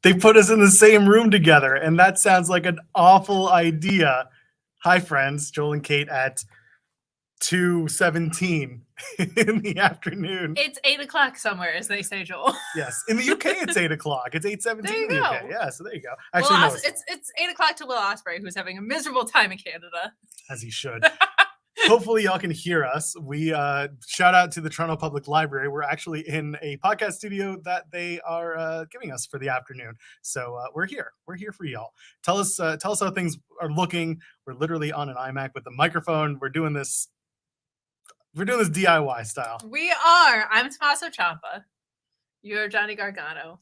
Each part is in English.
They put us in the same room together, and that sounds like an awful idea. Hi, friends. Joel and Kate at 2:17 in the afternoon. It's 8 o'clock somewhere, as they say, Joel. Yes, in the UK it's 8 o'clock. It's 8:17 in the UK. Yeah, so there you go. Actually, no, it's 8 o'clock to Will Ospreay, who's having a miserable time in Canada. As he should. Hopefully y'all can hear us. We shout out to the Toronto Public Library. We're actually in a podcast studio that they are giving us for the afternoon. So we're here. We're here for y'all. Tell us how things are looking. We're literally on an iMac with a microphone. We're doing this DIY style. We are. I'm Tommaso Ciampa. You're Johnny Gargano.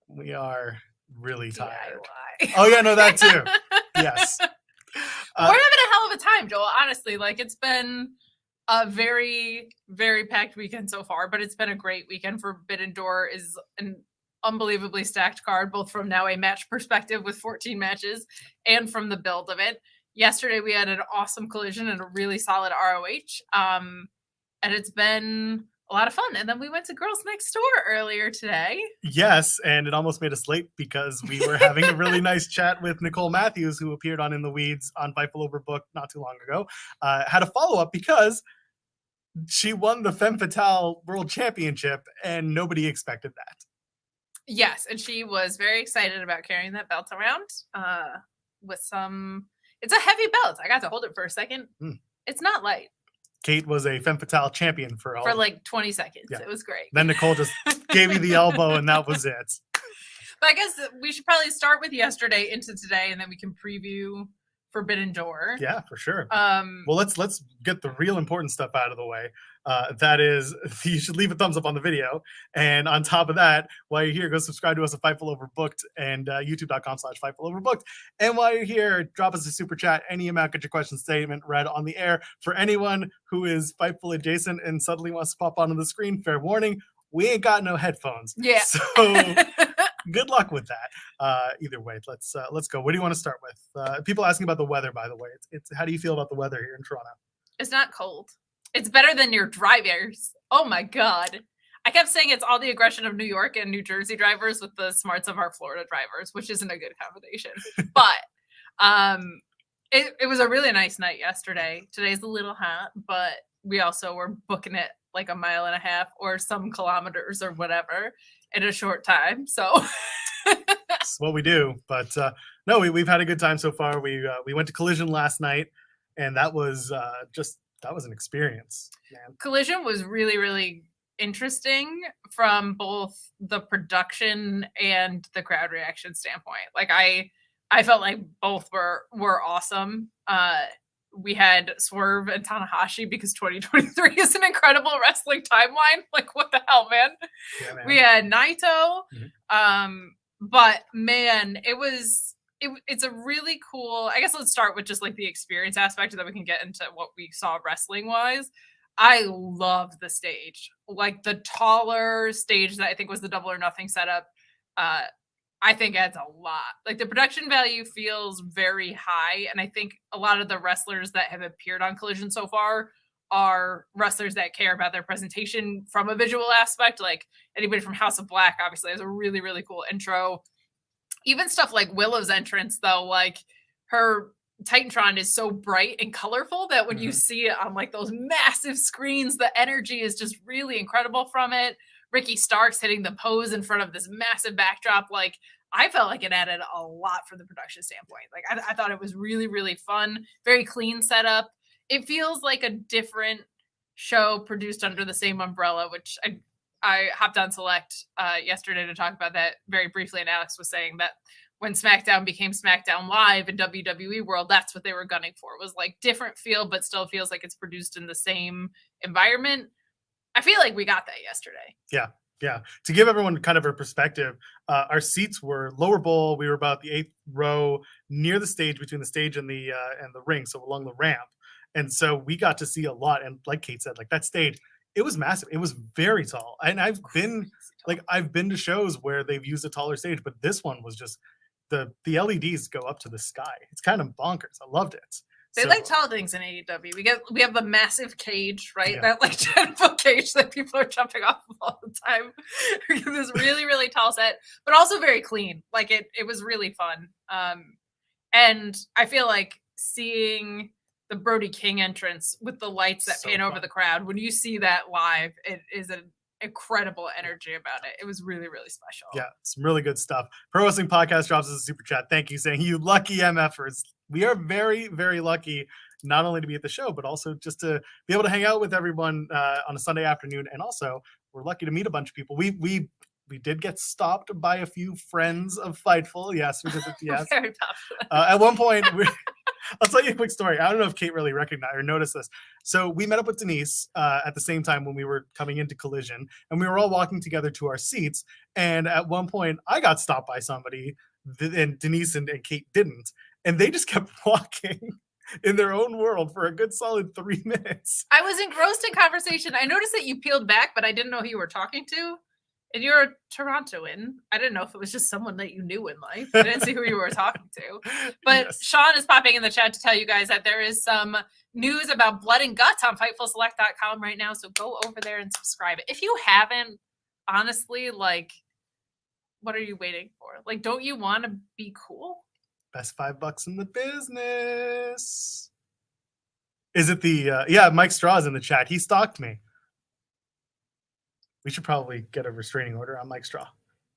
We are really tired. DIY. Oh yeah, no, that too. Yes. We're having a hell of a time, Joel. Honestly, like it's been a very, very packed weekend so far, but it's been a great weekend. Forbidden Door is an unbelievably stacked card, both from now a match perspective with 14 matches and from the build of it. Yesterday, we had an awesome Collision and a really solid ROH, and it's been a lot of fun. And then we went to Girls Next Door earlier today. Yes, and it almost made us late because we were having a really nice chat with Nicole Matthews, who appeared on In the Weeds on Fightful Overbooked not too long ago. Had a follow-up because she won the Femme Fatale World Championship, and nobody expected that. Yes, and she was very excited about carrying that belt around with some... It's a heavy belt. I got to hold it for a second. It's not light. Kate was a Femme Fatale champion for like 20 seconds. Yeah. It was great. Then Nicole just gave you the elbow, and that was it. But I guess we should probably start with yesterday into today, and then we can preview Forbidden Door. Yeah, for sure. Well, let's get the real important stuff out of the way. That is, you should leave a thumbs up on the video. And on top of that, while you're here, go subscribe to us at Fightful Overbooked and youtube.com/Fightful Overbooked. And while you're here, drop us a super chat. Any amount, get your question statement read on the air. For anyone who is Fightful adjacent and suddenly wants to pop onto the screen, fair warning, we ain't got no headphones. Yeah. So good luck with that. Either way, let's go. What do you want to start with? People asking about the weather, by the way. It's how do you feel about the weather here in Toronto? It's not cold. It's better than your drivers. Oh my God. I kept saying it's all the aggression of New York and New Jersey drivers with the smarts of our Florida drivers, which isn't a good combination. But it was a really nice night yesterday. Today's a little hot, but we also were booking it like a mile and a half or some kilometers or whatever in a short time. So that's what we do. But no, we've had a good time so far. We went to Collision last night, and that was that was an experience, man. Collision was really, really interesting from both the production and the crowd reaction standpoint. Like I felt like both were awesome. We had Swerve and Tanahashi because 2023 is an incredible wrestling timeline. Like, what the hell, man? Yeah, man. We had Naito. Mm-hmm. But man, it's a really cool, I guess let's start with just like the experience aspect so that we can get into what we saw wrestling wise. I love the stage, like the taller stage that I think was the Double or Nothing setup. I think adds a lot. Like the production value feels very high. And I think a lot of the wrestlers that have appeared on Collision so far are wrestlers that care about their presentation from a visual aspect. Like anybody from House of Black obviously has a really, really cool intro. Even stuff like Willow's entrance, though, like her Titantron is so bright and colorful that when you see it on like those massive screens, the energy is just really incredible from it. Ricky Starks hitting the pose in front of this massive backdrop. Like I felt like it added a lot from the production standpoint. Like I thought it was really, really fun. Very clean setup. It feels like a different show produced under the same umbrella, which I hopped on Select yesterday to talk about that very briefly, and Alex was saying that when SmackDown became SmackDown Live in WWE World, that's what they were gunning for. It was like different feel, but still feels like it's produced in the same environment. I feel like we got that yesterday. Yeah. To give everyone kind of a perspective, our seats were lower bowl. We were about the 8th row near the stage, between the stage and the ring, so along the ramp. And so we got to see a lot. And like Kate said, like that stage, it was massive. It was very tall. And I've been to shows where they've used a taller stage, but this one was just the LEDs go up to the sky. It's kind of bonkers. I loved it. They So- like tall things in AEW. We have the massive cage, right? Yeah. That like 10-foot cage that people are jumping off of all the time. This really, really tall set, but also very clean. Like it was really fun. And I feel like seeing the Brody King entrance with the lights that So pan over fun. the crowd, when you see that live, it is an incredible energy about it. It was really, really special. Yeah, some really good stuff. Pro Wrestling Podcast drops us a super chat. Thank you, saying, you lucky MFers. We are very, very lucky not only to be at the show, but also just to be able to hang out with everyone on a Sunday afternoon. And also, we're lucky to meet a bunch of people. We did get stopped by a few friends of Fightful. Yes, we did. Yes. Very popular. At one point, I'll tell you a quick story. I don't know if Kate really recognized or noticed this. So we met up with Denise at the same time when we were coming into Collision, and we were all walking together to our seats. And at one point, I got stopped by somebody, and Denise and Kate didn't. And they just kept walking in their own world for a good solid 3 minutes. I was engrossed in conversation. I noticed that you peeled back, but I didn't know who you were talking to. And you're a Torontoan. I didn't know if it was just someone that you knew in life. I didn't see who you were talking to. But yes. Sean is popping in the chat to tell you guys that there is some news about Blood and Guts on FightfulSelect.com right now. So go over there and subscribe. If you haven't, honestly, like, what are you waiting for? Like, don't you want to be cool? Best $5 in the business. Is it the yeah, Mike Straw's in the chat. He stalked me. We should probably get a restraining order on Mike Straw.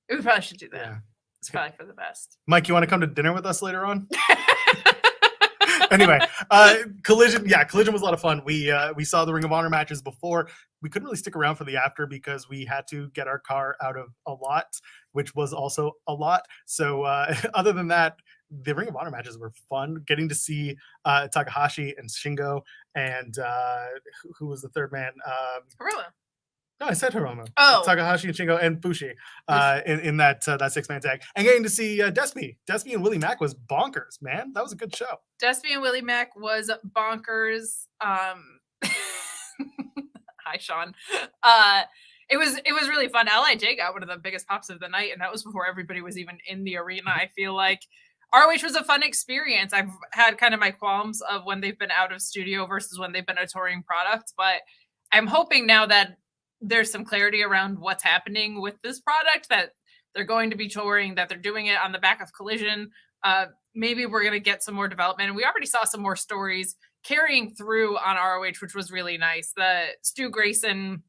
We probably should do that. Yeah. It's probably for the best. Mike, you want to come to dinner with us later on? Anyway, Collision. Yeah, Collision was a lot of fun. We saw the Ring of Honor matches before. We couldn't really stick around for the after because we had to get our car out of a lot, which was also a lot. So other than that, the Ring of Honor matches were fun. Getting to see Takahashi and Shingo and who was the third man? Hiromu. No, I said Hiromu. Oh, Takahashi and Shingo and Bushi in that 6-man tag, and getting to see Despy and Willie Mack was bonkers, man. That was a good show. Despy and Willie Mack was bonkers. Hi, Sean. It was really fun. LIJ got one of the biggest pops of the night, and that was before everybody was even in the arena. I feel like ROH was a fun experience. I've had kind of my qualms of when they've been out of studio versus when they've been a touring product, but I'm hoping now that there's some clarity around what's happening with this product, that they're going to be touring, that they're doing it on the back of Collision. Maybe we're going to get some more development. And we already saw some more stories carrying through on ROH, which was really nice. The Stu Grayson,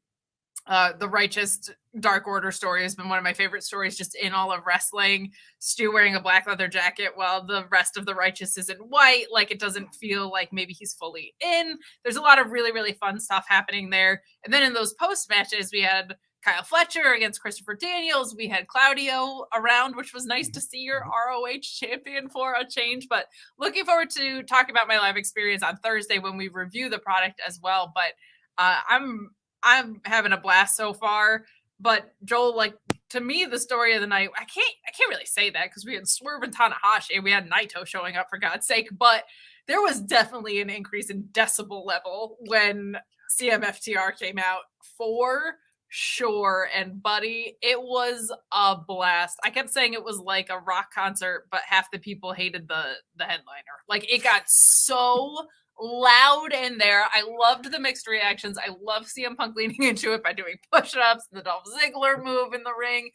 the Righteous Dark Order story has been one of my favorite stories just in all of wrestling. Stu wearing a black leather jacket while the rest of the Righteous is in white. Like, it doesn't feel like maybe he's fully in. There's a lot of really, really fun stuff happening there. And then in those post matches, we had Kyle Fletcher against Christopher Daniels. We had Claudio around, which was nice to see your ROH champion for a change. But looking forward to talking about my live experience on Thursday when we review the product as well. But I'm having a blast so far. But Joel, like, to me, the story of the night, I can't really say that because we had Swerve and Tanahashi and we had Naito showing up, for God's sake. But there was definitely an increase in decibel level when CMFTR came out, for sure. And buddy, it was a blast. I kept saying it was like a rock concert, but half the people hated the headliner. Like, it got so loud in there. I loved the mixed reactions. I love CM Punk leaning into it by doing push-ups, the Dolph Ziggler move in the ring.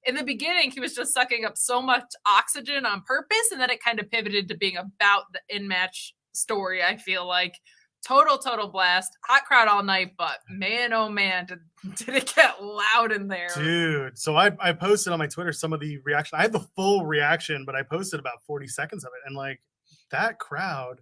In the beginning, he was just sucking up so much oxygen on purpose, and then it kind of pivoted to being about the in-match story. I feel like total blast. Hot crowd all night, but man, oh man, did it get loud in there. Dude, so I posted on my Twitter some of the reaction. I had the full reaction, but I posted about 40 seconds of it, and like, that crowd,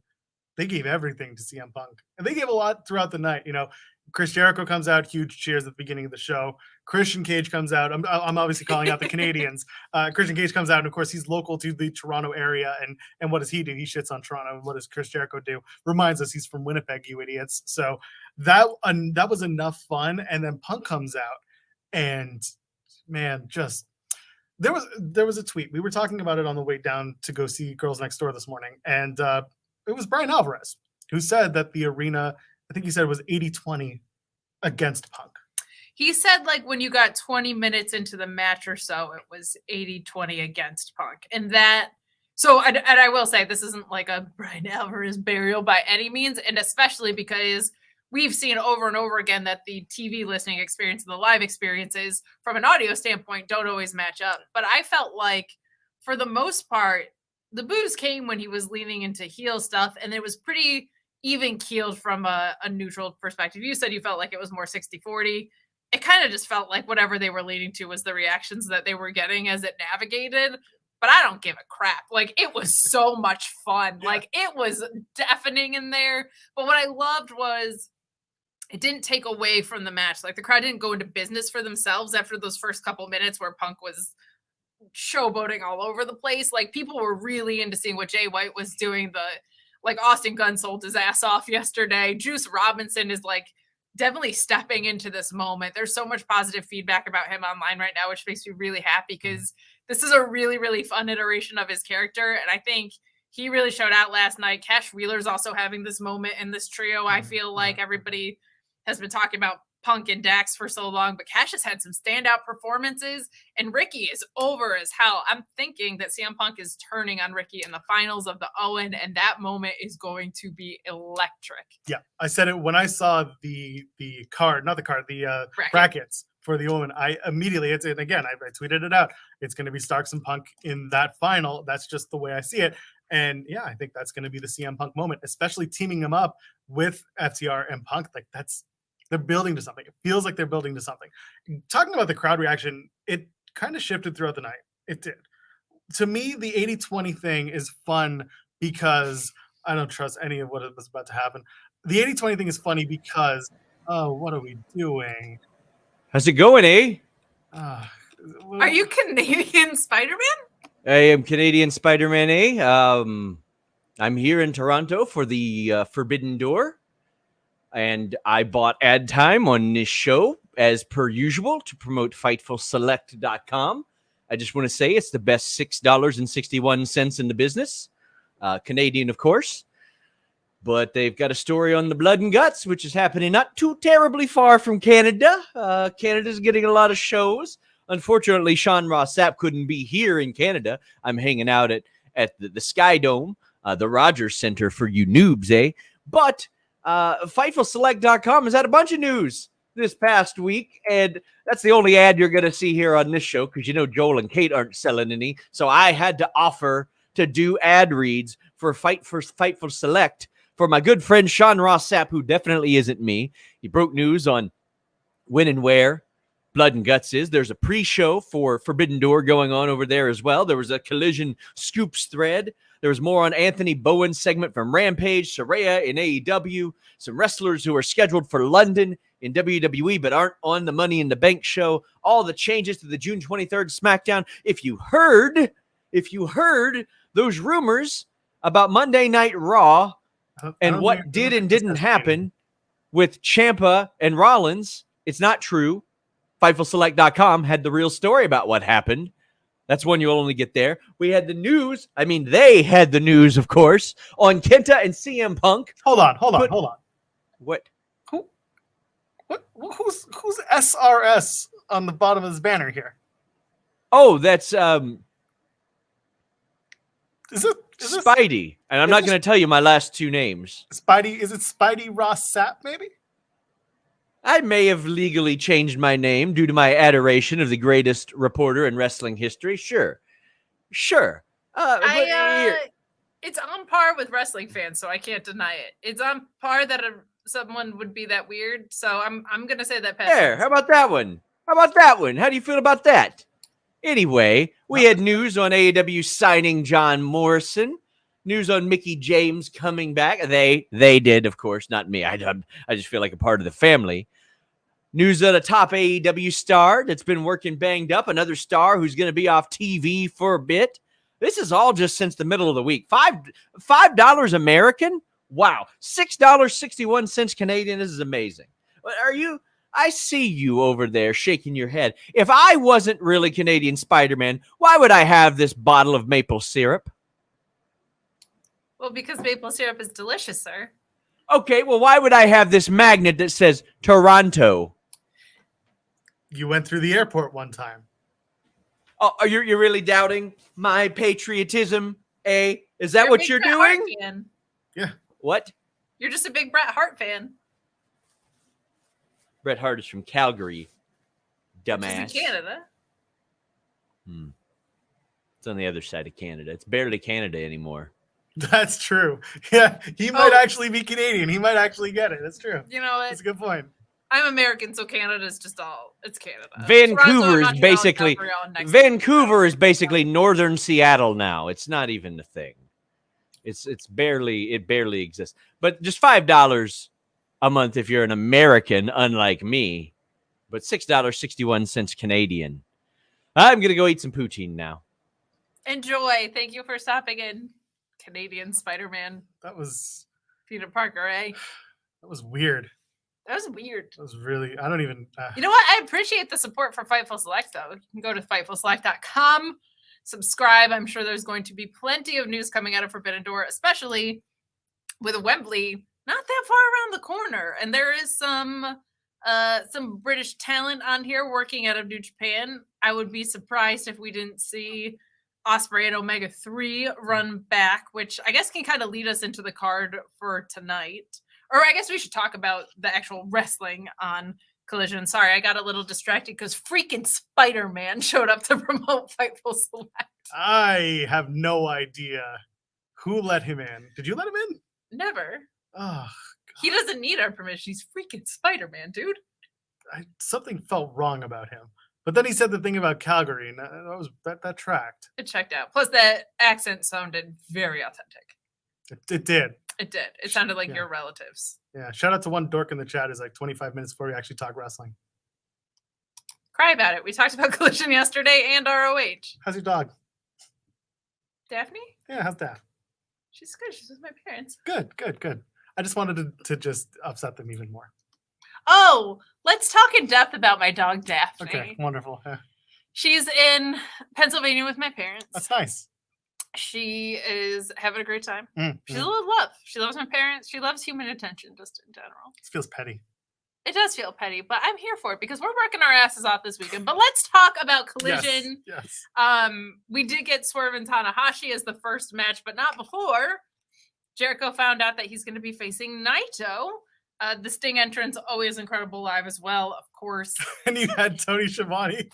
they gave everything to CM Punk. And they gave a lot throughout the night. You know, Chris Jericho comes out, huge cheers at the beginning of the show. Christian Cage comes out. I'm obviously calling out the Canadians. Christian Cage comes out, and of course, he's local to the Toronto area. And what does he do? He shits on Toronto. And what does Chris Jericho do? Reminds us he's from Winnipeg, you idiots. So that was enough fun. And then Punk comes out, and man, just there was a tweet. We were talking about it on the way down to go see Girls Next Door this morning, and it was Brian Alvarez who said that the arena, I think he said it was 80-20 against Punk. He said, like, when you got 20 minutes into the match or so, it was 80-20 against Punk. And that So, and I will say, this isn't like a Brian Alvarez burial by any means, and especially because we've seen over and over again that the TV listening experience and the live experiences, from an audio standpoint, don't always match up. But I felt like, for the most part, the boos came when he was leaning into heel stuff, and it was pretty even keeled from a neutral perspective. You said you felt like it was more 60-40. It kind of just felt like whatever they were leading to was the reactions that they were getting as it navigated. But I don't give a crap. Like, it was so much fun. Like, it was deafening in there. But what I loved was it didn't take away from the match. Like, the crowd didn't go into business for themselves after those first couple minutes where Punk was showboating all over the place. Like, people were really into seeing what Jay White was doing. Like, Austin Gunn sold his ass off yesterday. Juice Robinson is like definitely stepping into this moment. There's so much positive feedback about him online right now, which makes me really happy because this is a really, really fun iteration of his character. And I think he really showed out last night. Cash Wheeler's also having this moment in this trio. I feel like everybody has been talking about Punk and Dax for so long, but Cash has had some standout performances, and Ricky is over as hell. I'm thinking that CM Punk is turning on Ricky in the finals of the Owen, and that moment is going to be electric. Yeah, I said it when I saw the card, not the card, the brackets for the Owen. I immediately, and again, I tweeted it out. It's going to be Starks and Punk in that final. That's just the way I see it. And yeah, I think that's going to be the CM Punk moment, especially teaming him up with FTR and Punk. Like, they're building to something. It feels like they're building to something. Talking about the crowd reaction, it kind of shifted throughout the night. It did. To me, the 80-20 thing is fun because I don't trust any of what was about to happen. The 80-20 thing is funny because, oh, what are we doing? How's it going, eh? Are you Canadian Spider-Man? I am Canadian Spider-Man, eh? I'm here in Toronto for the Forbidden Door. And I bought ad time on this show, as per usual, to promote FightfulSelect.com. I just want to say it's the best $6.61 in the business. Canadian, of course. But they've got a story on the Blood and Guts, which is happening not too terribly far from Canada. Canada's getting a lot of shows. Unfortunately, Sean Ross Sapp couldn't be here in Canada. I'm hanging out at the Sky Dome, the Rogers Center for you noobs, eh? But FightfulSelect.com has had a bunch of news this past week, and that's the only ad you're going to see here on this show because you know Joel and Kate aren't selling any, so I had to offer to do ad reads for Fightful Select for my good friend Sean Ross Sapp, who definitely isn't me. He broke news on when and where Blood and Guts is. There's a pre-show for Forbidden Door going on over there as well. There was a Collision Scoops thread. There was more on Anthony Bowen's segment from Rampage, Saraya in AEW, some wrestlers who are scheduled for London in WWE but aren't on the Money in the Bank show, all the changes to the June 23rd SmackDown. If you heard those rumors about Monday Night Raw and what did and didn't happen with Ciampa and Rollins, it's not true. FightfulSelect.com had the real story about what happened. That's one you'll only get there. We had the news. I mean, they had the news, of course, on Kenta and CM Punk. Hold on. What? Who's SRS on the bottom of this banner here? Oh, that's is it Spidey. And I'm not going to tell you my last two names. Spidey, is it Spidey Ross Sapp, maybe? I may have legally changed my name due to my adoration of the greatest reporter in wrestling history. Sure. It's on par with wrestling fans, so I can't deny it. It's on par that someone would be that weird. So I'm gonna say that. There. How about that one? How do you feel about that? Anyway, we had news on AEW signing John Morrison. News on Mickie James coming back. They did, of course, not me. I just feel like a part of the family. News on a top AEW star that's been working banged up. Another star who's going to be off TV for a bit. This is all just since the middle of the week. $5 American? Wow. $6.61 Canadian. This is amazing. But I see you over there shaking your head. If I wasn't really Canadian Spider-Man, why would I have this bottle of maple syrup? Well, because maple syrup is delicious, sir. Okay, well, why would I have this magnet that says Toronto? You went through the airport one time. Oh, you're really doubting my patriotism? Is that a what big you're Bret Hart doing? fan. What? You're just a big Bret Hart fan. Bret Hart is from Calgary, Which dumbass. is in Canada. It's on the other side of Canada. It's barely Canada anymore. That's true. Yeah, he might actually be Canadian. He might actually get it. That's true. You know what? That's a good point. I'm American, so Canada's just it's Canada. Vancouver Toronto, is Montreal, basically Calgary, all next to Vancouver is basically northern Seattle now. It's not even a thing. It barely exists. But just $5 a month if you're an American, unlike me. But $6.61 Canadian. I'm gonna go eat some poutine now. Enjoy. Thank you for stopping in, Canadian Spider-Man. That was Peter Parker, eh? That was weird. That was weird. That was really. I don't even. You know what? I appreciate the support for Fightful Select, though. You can go to FightfulSelect.com, subscribe. I'm sure there's going to be plenty of news coming out of Forbidden Door, especially with Wembley not that far around the corner. And there is some British talent on here working out of New Japan. I would be surprised if we didn't see Ospreay and Omega 3 run back, which I guess can kind of lead us into the card for tonight. Or I guess we should talk about the actual wrestling on Collision. Sorry, I got a little distracted because freaking Spider-Man showed up to promote Fightful Select. I have no idea who let him in. Did you let him in? Never. Oh, he doesn't need our permission. He's freaking Spider-Man, dude. Something felt wrong about him. But then he said the thing about Calgary, and that tracked. It checked out. Plus, that accent sounded very authentic. It did. It did. It sounded like your relatives. Yeah. Shout out to one dork in the chat. Is like 25 minutes before we actually talk wrestling. Cry about it. We talked about Collision yesterday and ROH. How's your dog? Daphne? Yeah, how's that? She's good. She's with my parents. Good. I just wanted to just upset them even more. Oh, let's talk in depth about my dog, Daphne. Okay, wonderful. Yeah. She's in Pennsylvania with my parents. That's nice. She is having a great time. She's mm. a little love. She loves my parents. She loves human attention just in general. It feels petty. It does feel petty, but I'm here for it because we're working our asses off this weekend. But let's talk about Collision. Yes. We did get Swerve and Tanahashi as the first match, but not before Jericho found out that he's going to be facing Naito. The Sting entrance, always incredible live as well, of course. And you had Tony Schiavone.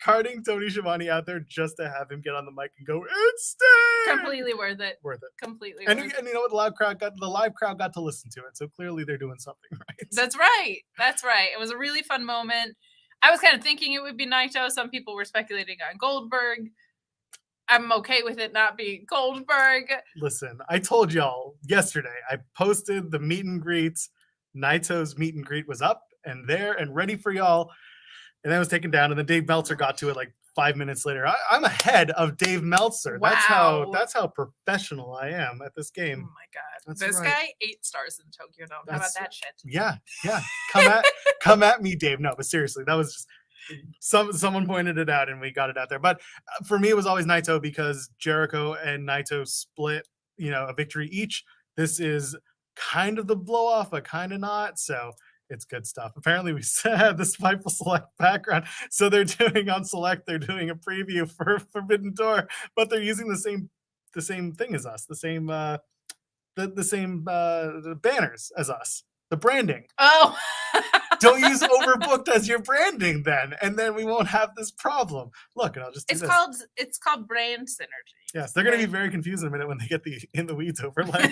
Carting Tony Schiavone out there just to have him get on the mic and go, "It's Sting!" Completely worth it. Completely worth it. And you know what? The live crowd got to listen to it, so clearly they're doing something right. That's right. It was a really fun moment. I was kind of thinking it would be Naito. Some people were speculating on Goldberg. I'm okay with it not being Goldberg. Listen, I told y'all yesterday, I posted the meet and greets. Naito's meet and greet was up and there and ready for y'all. And then it was taken down. And then Dave Meltzer got to it like 5 minutes later. I'm ahead of Dave Meltzer. Wow. That's how professional I am at this game. Oh my God. That's this right. guy, 8 stars in Tokyo Dome. How about that shit? Yeah. Come at me, Dave. No, but seriously, that was just someone pointed it out and we got it out there. But for me, it was always Naito because Jericho and Naito split, a victory each. This is kind of the blow off, but kind of not. So it's good stuff. Apparently, we had this Fightful Select background. So they're doing on Select, they're doing a preview for Forbidden Door, but they're using the same thing as us, the same banners as us, the branding. Oh. Don't use Overbooked as your branding then, and then we won't have this problem. Look, and I'll just do this. It's called brand synergy. Yes, they're going to be very confused in a minute when they get the in the weeds overlay.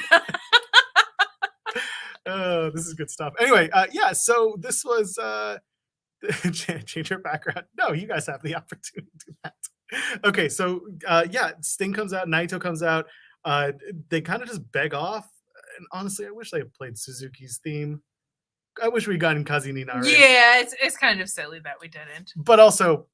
Oh, this is good stuff. Anyway, so this was change your background. No, you guys have the opportunity to do that. Okay, so Sting comes out, Naito comes out. They kind of just beg off, and honestly, I wish they had played Suzuki's theme. I wish we'd gotten Kazi Nina already. Yeah, it's kind of silly that we didn't. But also,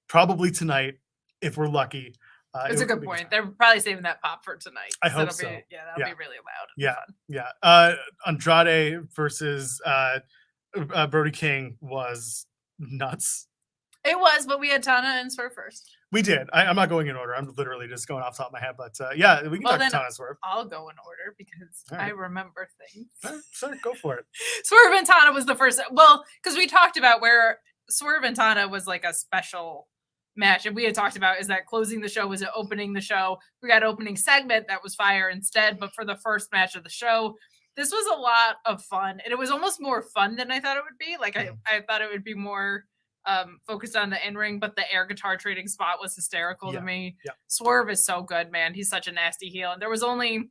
probably tonight, if we're lucky. It's a good point. They're probably saving that pop for tonight. I hope so. That'll be really loud. Yeah. Andrade versus Brody King was nuts. It was, but we had Tana and Swerve first. We did. I'm not going in order. I'm literally just going off the top of my head. But we can talk Tana and Swerve. I'll go in order because I remember things. Sure, go for it. Swerve and Tana was the first. Well, because we talked about where Swerve and Tana was like a special match, and we had talked about, is that closing the show? Was it opening the show? We got opening segment that was fire instead, but for the first match of the show, this was a lot of fun, and it was almost more fun than I thought it would be. Like I thought it would be more focused on the in-ring, but the air guitar trading spot was hysterical to me. Swerve is so good, man. He's such a nasty heel, and there was only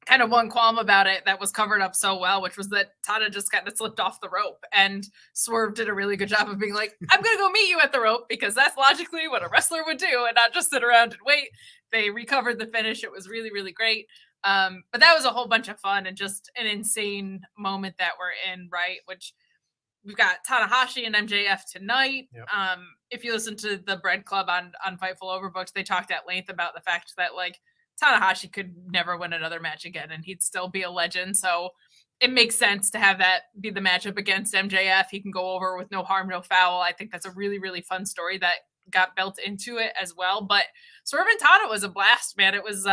kind of one qualm about it that was covered up so well, which was that Tana just kind of slipped off the rope, and Swerve did a really good job of being like, I'm gonna go meet you at the rope, because that's logically what a wrestler would do, and not just sit around and wait. They recovered the finish. It was really, really great. But that was a whole bunch of fun and just an insane moment that we're in, right? Which we've got Tanahashi and MJF tonight. If you listen to the Bread Club on Fightful Overbooked, they talked at length about the fact that like Tanahashi could never win another match again, and he'd still be a legend. So it makes sense to have that be the matchup against MJF. He can go over with no harm, no foul. I think that's a really, really fun story that got built into it as well. But Swerve and Tana was a blast, man. It was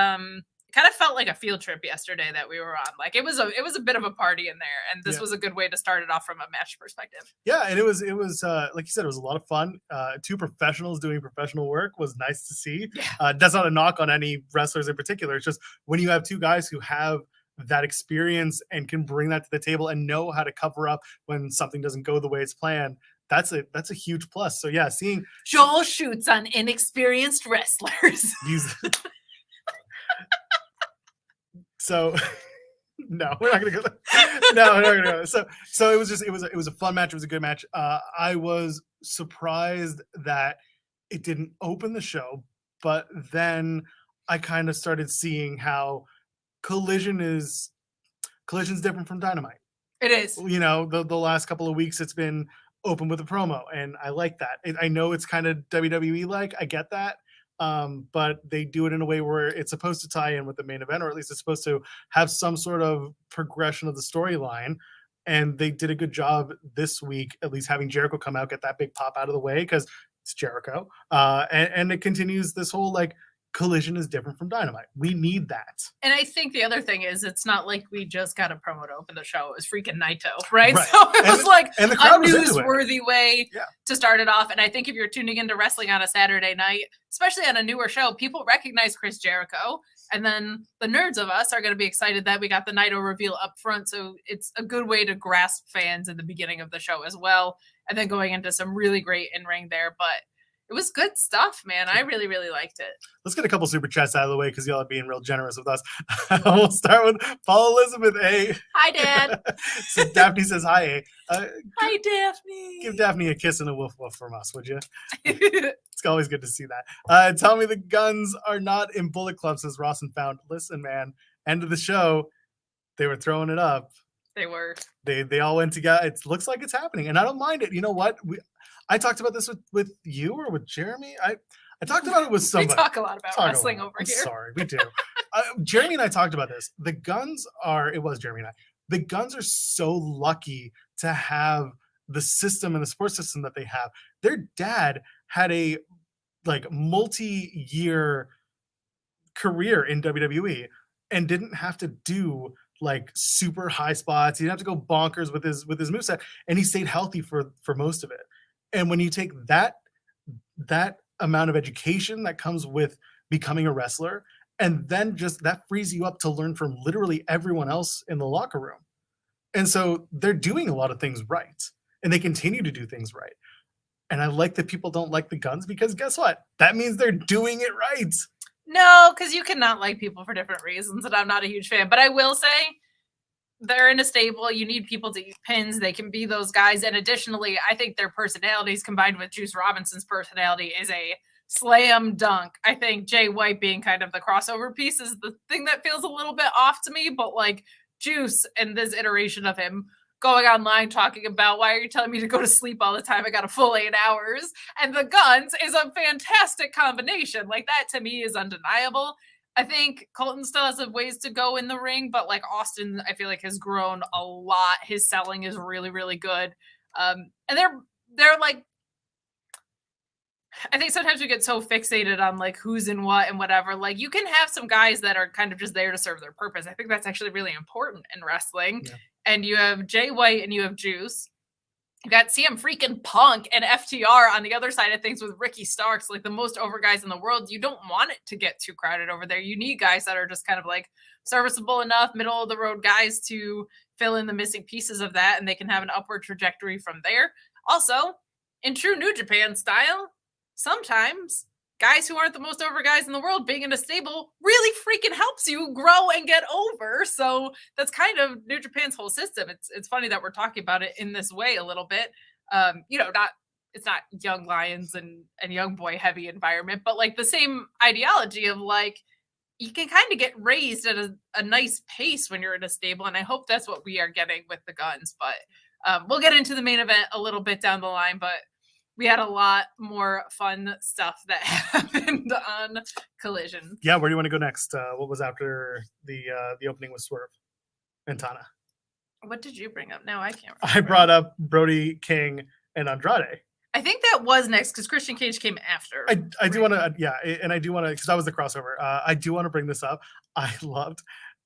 kind of felt like a field trip yesterday that we were on. Like it was a bit of a party in there, and this was a good way to start it off from a match perspective. Yeah, and it was like you said, it was a lot of fun. Two professionals doing professional work was nice to see. That's not a knock on any wrestlers in particular. It's just when you have two guys who have that experience and can bring that to the table and know how to cover up when something doesn't go the way it's planned, that's a huge plus. So yeah, seeing Joel shoots on inexperienced wrestlers. So no, we're not gonna go there. No, we're not gonna go there. So it was a fun match. It was a good match. I was surprised that it didn't open the show, but then I kind of started seeing how Collision's different from Dynamite. It is. You know, the last couple of weeks it's been open with a promo, and I like that. I know it's kind of WWE like. I get that. But they do it in a way where it's supposed to tie in with the main event, or at least it's supposed to have some sort of progression of the storyline. And they did a good job this week, at least having Jericho come out, get that big pop out of the way, because it's Jericho. And it continues this whole like Collision is different from Dynamite. We need that. And I think the other thing is, it's not like we just got a promo to open the show. It was freaking Naito, right? So it was like a newsworthy way to start it off. And I think if you're tuning into wrestling on a Saturday night, especially on a newer show, people recognize Chris Jericho. And then the nerds of us are going to be excited that we got the Naito reveal up front. So it's a good way to grasp fans in the beginning of the show as well. And then going into some really great in-ring there. But it was good stuff, man. I really, really liked it. Let's get a couple super chats out of the way because y'all are being real generous with us. We'll start with Paul Elizabeth A. Hi, Dad. So Daphne says hi, A. Hi, Daphne. Give Daphne a kiss and a woof woof from us, would you? It's always good to see that. Tell me the Guns are not in Bullet Club, says Ross and Found. Listen, man, end of the show, they were throwing it up. They were. They all went together. It looks like it's happening, and I don't mind it. You know what? I talked about this with you or with Jeremy. I talked about it with somebody. We talk a lot about wrestling over here. Sorry, we do. Jeremy and I talked about this. The Guns are, it was Jeremy and I. The Guns are so lucky to have the system and the support system that they have. Their dad had a like multi-year career in WWE and didn't have to do like super high spots. He didn't have to go bonkers with his moveset, and he stayed healthy for most of it. And when you take that amount of education that comes with becoming a wrestler, and then just that frees you up to learn from literally everyone else in the locker room. And so they're doing a lot of things right, and they continue to do things right. And I like that people don't like the Guns, because guess what? That means they're doing it right. No, because you cannot like people for different reasons, and I'm not a huge fan. But I will say, they're in a stable. You need people to eat pins. They can be those guys. And additionally, I think their personalities combined with Juice Robinson's personality is a slam dunk. I think Jay White being kind of the crossover piece is the thing that feels a little bit off to me. But like Juice and this iteration of him going online talking about, why are you telling me to go to sleep all the time? I got a full 8 hours. And the Guns is a fantastic combination. Like that to me is undeniable. I think Colton still has ways to go in the ring, but like Austin, I feel like has grown a lot. His selling is really, really good. And they're like, I think sometimes we get so fixated on like who's in what and whatever. Like you can have some guys that are kind of just there to serve their purpose. I think that's actually really important in wrestling. Yeah. And you have Jay White and you have Juice. You got CM freaking Punk and FTR on the other side of things with Ricky Starks, like the most over guys in the world. You don't want it to get too crowded over there. You need guys that are just kind of like serviceable enough, middle of the road guys to fill in the missing pieces of that, and they can have an upward trajectory from there. Also, in true New Japan style, sometimes guys who aren't the most over guys in the world being in a stable really freaking helps you grow and get over. So that's kind of New Japan's whole system. It's funny that we're talking about it in this way a little bit. It's not young lions and young boy heavy environment, but like the same ideology of like, you can kind of get raised at a nice pace when you're in a stable. And I hope that's what we are getting with the Guns, but we'll get into the main event a little bit down the line, but we had a lot more fun stuff that happened on Collision. Yeah, where do you want to go next? What was after the opening with Swerve and Tana? What did you bring up? Now I can't remember. I brought up Brody King and Andrade. I think that was next because Christian Cage came after. I do want to, and I do want to, because that was the crossover. I do want to bring this up. I loved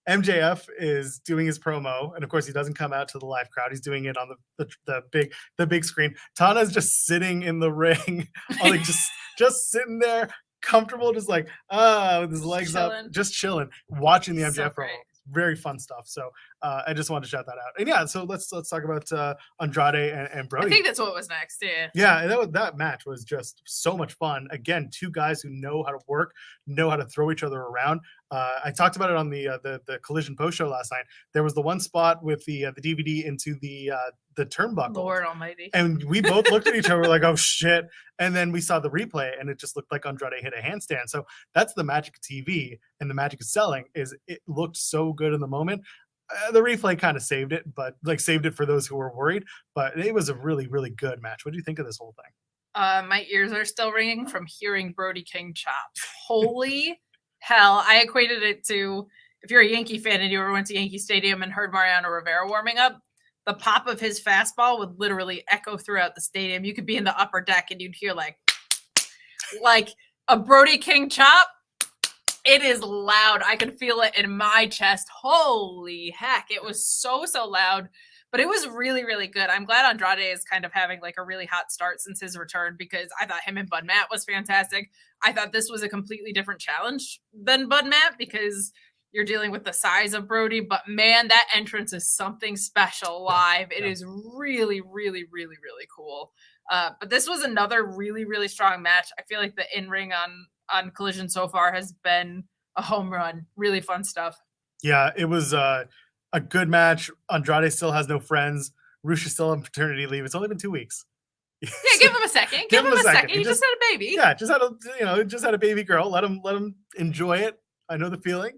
MJF is doing his promo, and of course he doesn't come out to the live crowd. He's doing it on the big screen. Tana's just sitting in the ring, like just sitting there, comfortable, just like with his legs chilling. up, just chilling, watching the MJF So promo. great. Very fun stuff. So I just wanted to shout that out. And yeah, so let's talk about Andrade and Brody. I think that's what was next. Yeah. Yeah, and that match was just so much fun. Again, two guys who know how to work, know how to throw each other around. I talked about it on the Collision post show last night. There was the one spot with the DVD into the turnbuckle. Lord Almighty. And we both looked at each other like, oh shit. And then we saw the replay and it just looked like Andrade hit a handstand. So that's the magic of TV and the magic of selling is it looked so good in the moment. The replay kind of saved it, but like saved it for those who were worried. But it was a really, really good match. What do you think of this whole thing? My ears are still ringing from hearing Brody King chops. Holy hell. I equated it to, if you're a Yankee fan and you ever went to Yankee Stadium and heard Mariano Rivera warming up, the pop of his fastball would literally echo throughout the stadium. You could be in the upper deck and you'd hear like a Brody King chop. It is loud. I could feel it in my chest. Holy heck. It was so loud, but it was really, really good. I'm glad Andrade is kind of having like a really hot start since his return because I thought him and Bud Matt was fantastic. I thought this was a completely different challenge than Bud Matt because you're dealing with the size of Brody, but man, that entrance is something special live. It is really, really, really, really cool. But this was another really, really strong match. I feel like the in-ring on Collision so far has been a home run. Really fun stuff. Yeah, it was a good match. Andrade still has no friends. Rush is still on paternity leave. It's only been 2 weeks. Yeah, give him a second. Give him a second. He just had a baby. Yeah, just had a baby girl. Let him enjoy it. I know the feeling.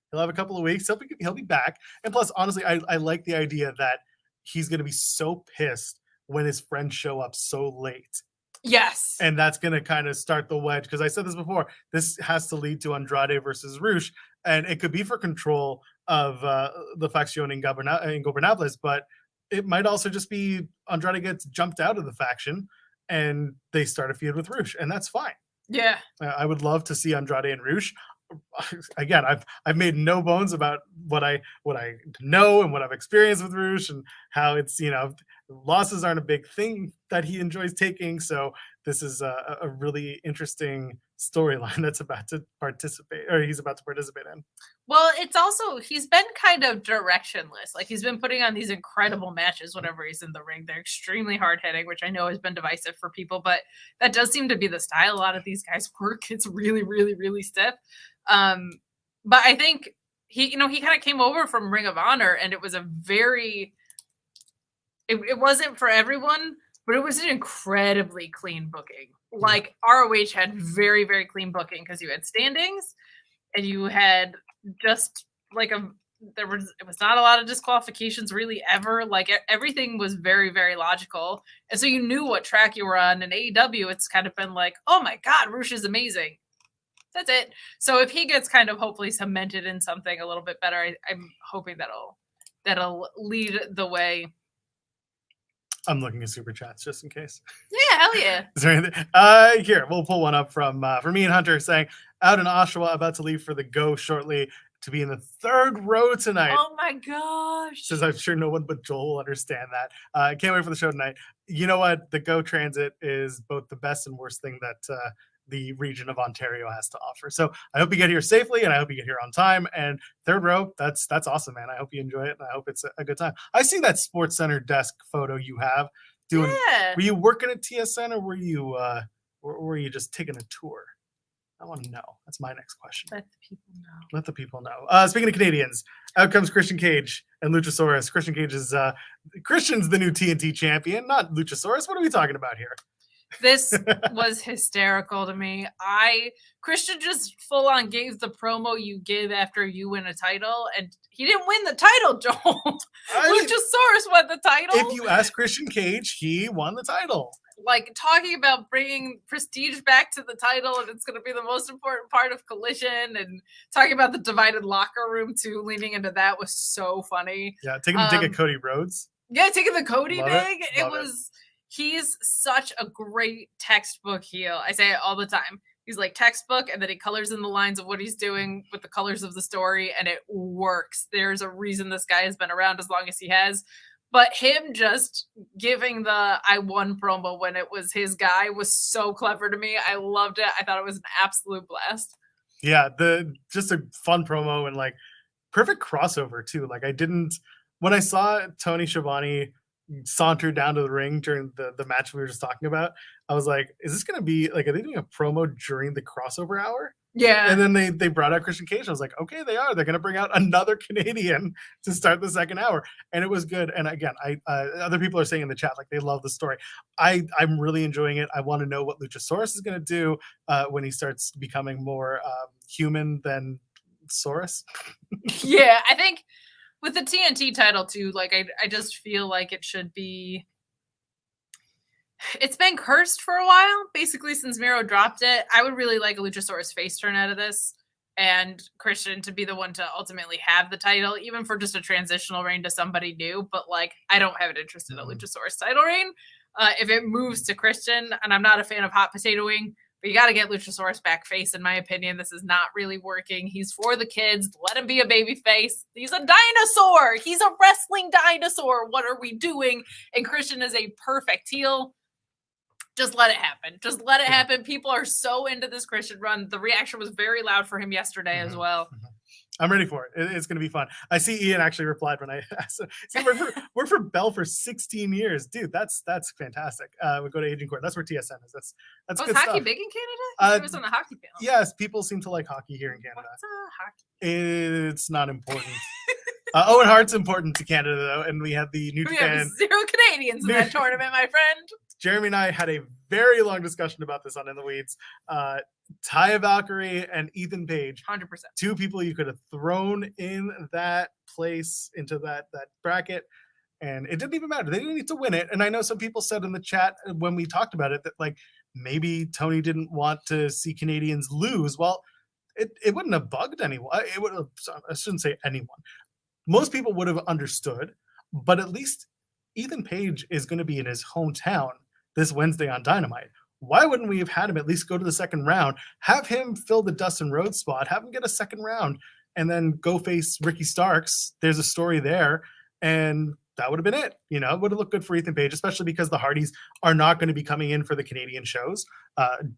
He'll have a couple of weeks. He'll be back. And plus, honestly, I like the idea that he's going to be so pissed when his friends show up so late. Yes. And that's going to kind of start the wedge. Because I said this before, this has to lead to Andrade versus Rush. And it could be for control of the faction in Gobernables, but it might also just be Andrade gets jumped out of the faction and they start a feud with Rush. And that's fine. Yeah. I would love to see Andrade and Rush. Again, I've made no bones about what I know and what I've experienced with Rush and how it's, losses aren't a big thing that he enjoys taking. So this is a really interesting storyline that's about to he's about to participate in. Well, it's also, he's been kind of directionless. Like he's been putting on these incredible matches whenever he's in the ring. They're extremely hard hitting, which I know has been divisive for people, but that does seem to be the style a lot of these guys work. It's really, really, really stiff. But I think he kind of came over from Ring of Honor and it was it wasn't for everyone, but it was an incredibly clean booking. Like ROH had very, very clean booking because you had standings and you had just like it was not a lot of disqualifications really ever. Like everything was very, very logical. And so you knew what track you were on. And AEW, it's kind of been like, oh my God, Rush is amazing. That's it. So if he gets kind of hopefully cemented in something a little bit better, I'm hoping that'll lead the way. I'm looking at super chats just in case. Yeah, hell yeah. Is there anything? Here, we'll pull one up from me and Hunter saying, out in Oshawa, about to leave for the Go shortly to be in the third row tonight. Oh my gosh. Says I'm sure no one but Joel will understand that. I can't wait for the show tonight. You know what? The Go Transit is both the best and worst thing that the region of Ontario has to offer. So I hope you get here safely, and I hope you get here on time. And third row, that's awesome, man. I hope you enjoy it, and I hope it's a good time. I see that Sports Center desk photo you have doing. Yeah. Were you working at TSN, or were you just taking a tour? I want to know. That's my next question. Let the people know. Let the people know. Speaking of Canadians, out comes Christian Cage and Luchasaurus. Christian Cage is Christian's the new TNT champion, not Luchasaurus. What are we talking about here? This was hysterical to me. Christian just full on gave the promo you give after you win a title, and he didn't win the title, Joel. Luchasaurus won the title. If you ask Christian Cage, he won the title. Like, talking about bringing prestige back to the title, and it's going to be the most important part of Collision, and talking about the divided locker room too, leaning into that was so funny. Yeah, taking the dig at Cody Rhodes. Yeah, taking the Cody dig. Love it. He's such a great textbook heel. I say it all the time. He's like textbook, and then he colors in the lines of what he's doing with the colors of the story, and it works. There's a reason this guy has been around as long as he has. But him just giving the I won promo when it was his guy was so clever to me. I loved it. I thought it was an absolute blast. Yeah, just a fun promo and like perfect crossover too. Like when I saw Tony Schiavone saunter down to the ring during the match we were just talking about, I was like, is this going to be like, are they doing a promo during the crossover hour? Yeah. And then they brought out Christian Cage. I was like, okay, they are. They're going to bring out another Canadian to start the second hour. And it was good. And again, other people are saying in the chat, like they love the story. I'm really enjoying it. I want to know what Luchasaurus is going to do when he starts becoming more human than Saurus. Yeah, I think with the TNT title too, like I just feel like it should be. It's been cursed for a while, basically since Miro dropped it. I would really like a Luchasaurus face turn out of this, and Christian to be the one to ultimately have the title, even for just a transitional reign to somebody new. But like, I don't have an interest in a Luchasaurus title reign. If it moves to Christian, and I'm not a fan of hot potatoing, but you got to get Luchasaurus back face, in my opinion. This is not really working. He's for the kids. Let him be a baby face. He's a dinosaur. He's a wrestling dinosaur. What are we doing? And Christian is a perfect heel. Just let it happen. Just let it happen. People are so into this Christian run. The reaction was very loud for him yesterday as well. I'm ready for it. It's going to be fun. I see Ian actually replied when I asked. Worked for Bell for 16 years. Dude, that's fantastic. We go to Aging Court. That's where TSN is. That's good hockey stuff. big in Canada? It was on the hockey panel. Yes, people seem to like hockey here in Canada. What's hockey? It's not important. Owen Hart's important to Canada, though, and we have the New Japan. We have 0 Canadians in that tournament, my friend. Jeremy and I had a very long discussion about this on In the Weeds. Taya Valkyrie and Ethan Page, 100%. Two people you could have thrown in that place, into that bracket, and it didn't even matter. They didn't need to win it. And I know some people said in the chat when we talked about it that like maybe Tony didn't want to see Canadians lose. Well, it wouldn't have bugged anyone. It would have, I shouldn't say anyone. Most people would have understood, but at least Ethan Page is going to be in his hometown this Wednesday on Dynamite. Why wouldn't we have had him at least go to the second round, have him fill the Dustin Rhodes spot, have him get a second round, and then go face Ricky Starks? There's a story there, and that would have been it. You know, it would have looked good for Ethan Page, especially because the Hardys are not going to be coming in for the Canadian shows.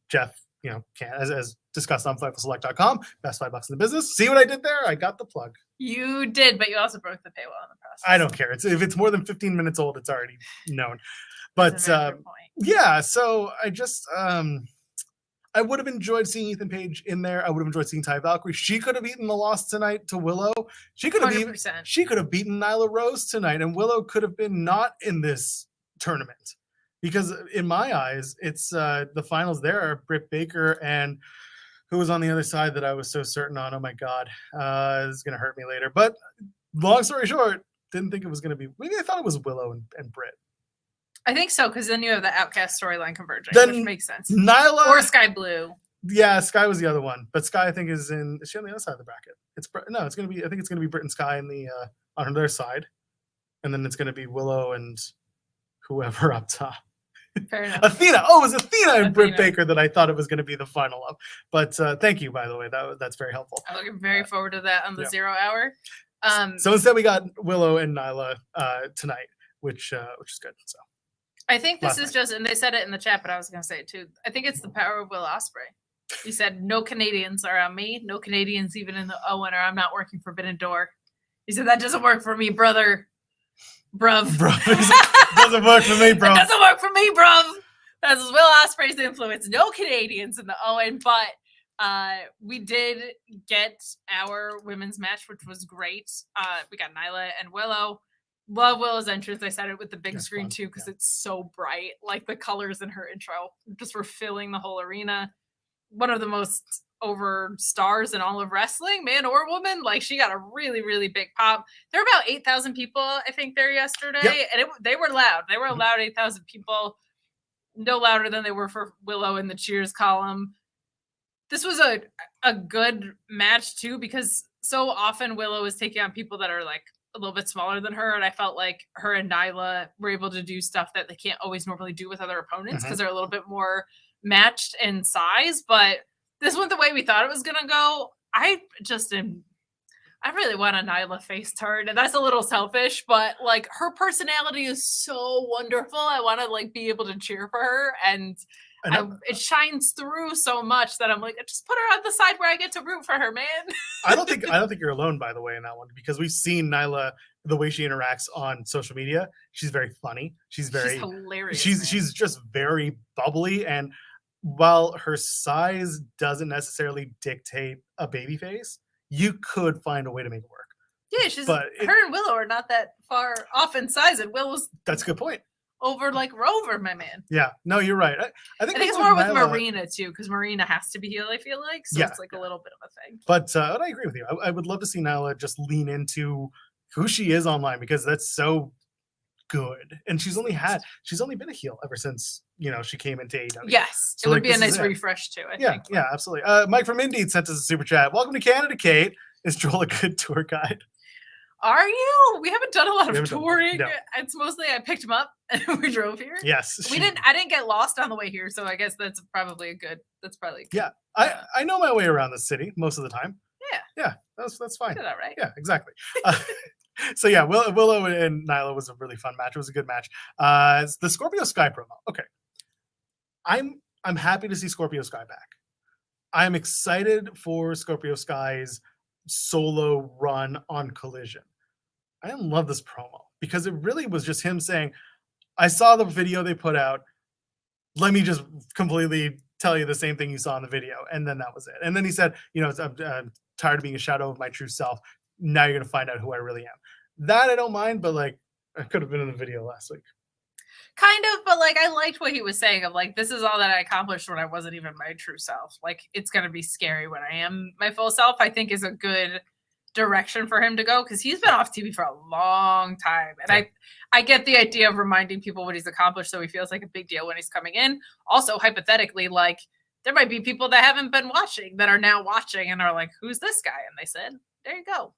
Jeff, you know, can, as discussed on FightfulSelect.com, best $5 in the business. See what I did there? I got the plug. You did, but you also broke the paywall in the process. I don't care. If it's more than 15 minutes old, it's already known. But yeah, so I just I would have enjoyed seeing Ethan Page in there. I would have enjoyed seeing Taya Valkyrie. She could have eaten the loss tonight to Willow. She could have beaten Nyla Rose tonight, and Willow could have been not in this tournament. Because in my eyes, it's the finals there are Britt Baker and who was on the other side that I was so certain on. Oh my God, this is going to hurt me later. But long story short, didn't think it was going to be. Maybe I thought it was Willow and Britt. I think so, because then you have the Outcast storyline converging, which makes sense. Nyla or Sky Blue. Yeah, Sky was the other one, but Sky I think is she on the other side of the bracket? It's going to be. I think it's going to be Britt and Sky in the on their side, and then it's going to be Willow and whoever up top. Fair enough. Athena. Oh, it was Athena and Britt Athena. Baker that I thought it was going to be the final of. But thank you, by the way. That's very helpful. I'm looking very forward to that on the yeah. 0 hour. So instead, we got Willow and Nyla tonight, which is good. So I think this is just, and they said it in the chat, but I was going to say it too. I think it's the power of Will Ospreay. He said, "No Canadians are on me. No Canadians even in the Owen, or I'm not working Forbidden Door." He said, "That doesn't work for me, brother." Bruv. Doesn't work for me, bro. It doesn't work for me, bruv. That's Will Ospreay's influence. No Canadians in the Owen, but we did get our women's match, which was great. We got Nyla and Willow. Love Willow's entrance. I said it with the big screen fun. too, because it's so bright. Like the colors in her intro just were filling the whole arena. One of the most over stars in all of wrestling, man or woman. Like she got a really, really big pop. There were about 8,000 people, I think, there yesterday, and they were loud. They were a loud 8,000 people. No louder than they were for Willow in the cheers column. This was a good match too, because so often Willow is taking on people that are like a little bit smaller than her, and I felt like her and Nyla were able to do stuff that they can't always normally do with other opponents because they're a little bit more matched in size. But this went the way we thought it was gonna go. I really want a Nyla face turn, and that's a little selfish, but like her personality is so wonderful. I want to like be able to cheer for her, and it shines through so much that I'm like, just put her on the side where I get to root for her, man. I don't think you're alone, by the way, in that one, because we've seen Nyla, the way she interacts on social media. She's very funny. She's hilarious. She's just very bubbly, and while her size doesn't necessarily dictate a baby face, you could find a way to make it work. Yeah, her and Willow are not that far off in size, and Willow's that's a good point. Over like Rover, my man. Yeah, no, you're right. I think it's more with Marina too, because Marina has to be heel, I feel like. So it's like a little bit of a thing. But I agree with you. I would love to see Nyla just lean into who she is online, because that's so good. And she's only been a heel ever since, she came into AEW. Yes. So it would be a nice refresh too, I think. Yeah, absolutely. Mike from Indeed sent us a super chat. Welcome to Canada, Kate. Is Joel a good tour guide? Are you? We haven't done a lot of touring. No. It's mostly I picked him up and we drove here. Yes. I didn't get lost on the way here, so I guess that's probably good. Yeah. I know my way around the city most of the time. Yeah. That's fine. Did that right. Yeah, exactly. So yeah, Willow and Nyla was a really fun match. It was a good match. It's the Scorpio Sky promo. Okay. I'm happy to see Scorpio Sky back. I'm excited for Scorpio Sky's solo run on Collision. I didn't love this promo because it really was just him saying, I saw the video they put out. Let me just completely tell you the same thing you saw in the video. And then that was it. And then he said, I'm tired of being a shadow of my true self. Now you're going to find out who I really am. That I don't mind, but like I could have been in the video last week. Kind of, but like I liked what he was saying of like, this is all that I accomplished when I wasn't even my true self. Like it's going to be scary when I am my full self, I think is a good direction for him to go, because he's been off TV for a long time. And I get the idea of reminding people what he's accomplished so he feels like a big deal when he's coming in. Also, hypothetically, like there might be people that haven't been watching that are now watching and are like, who's this guy? And they said, there you go.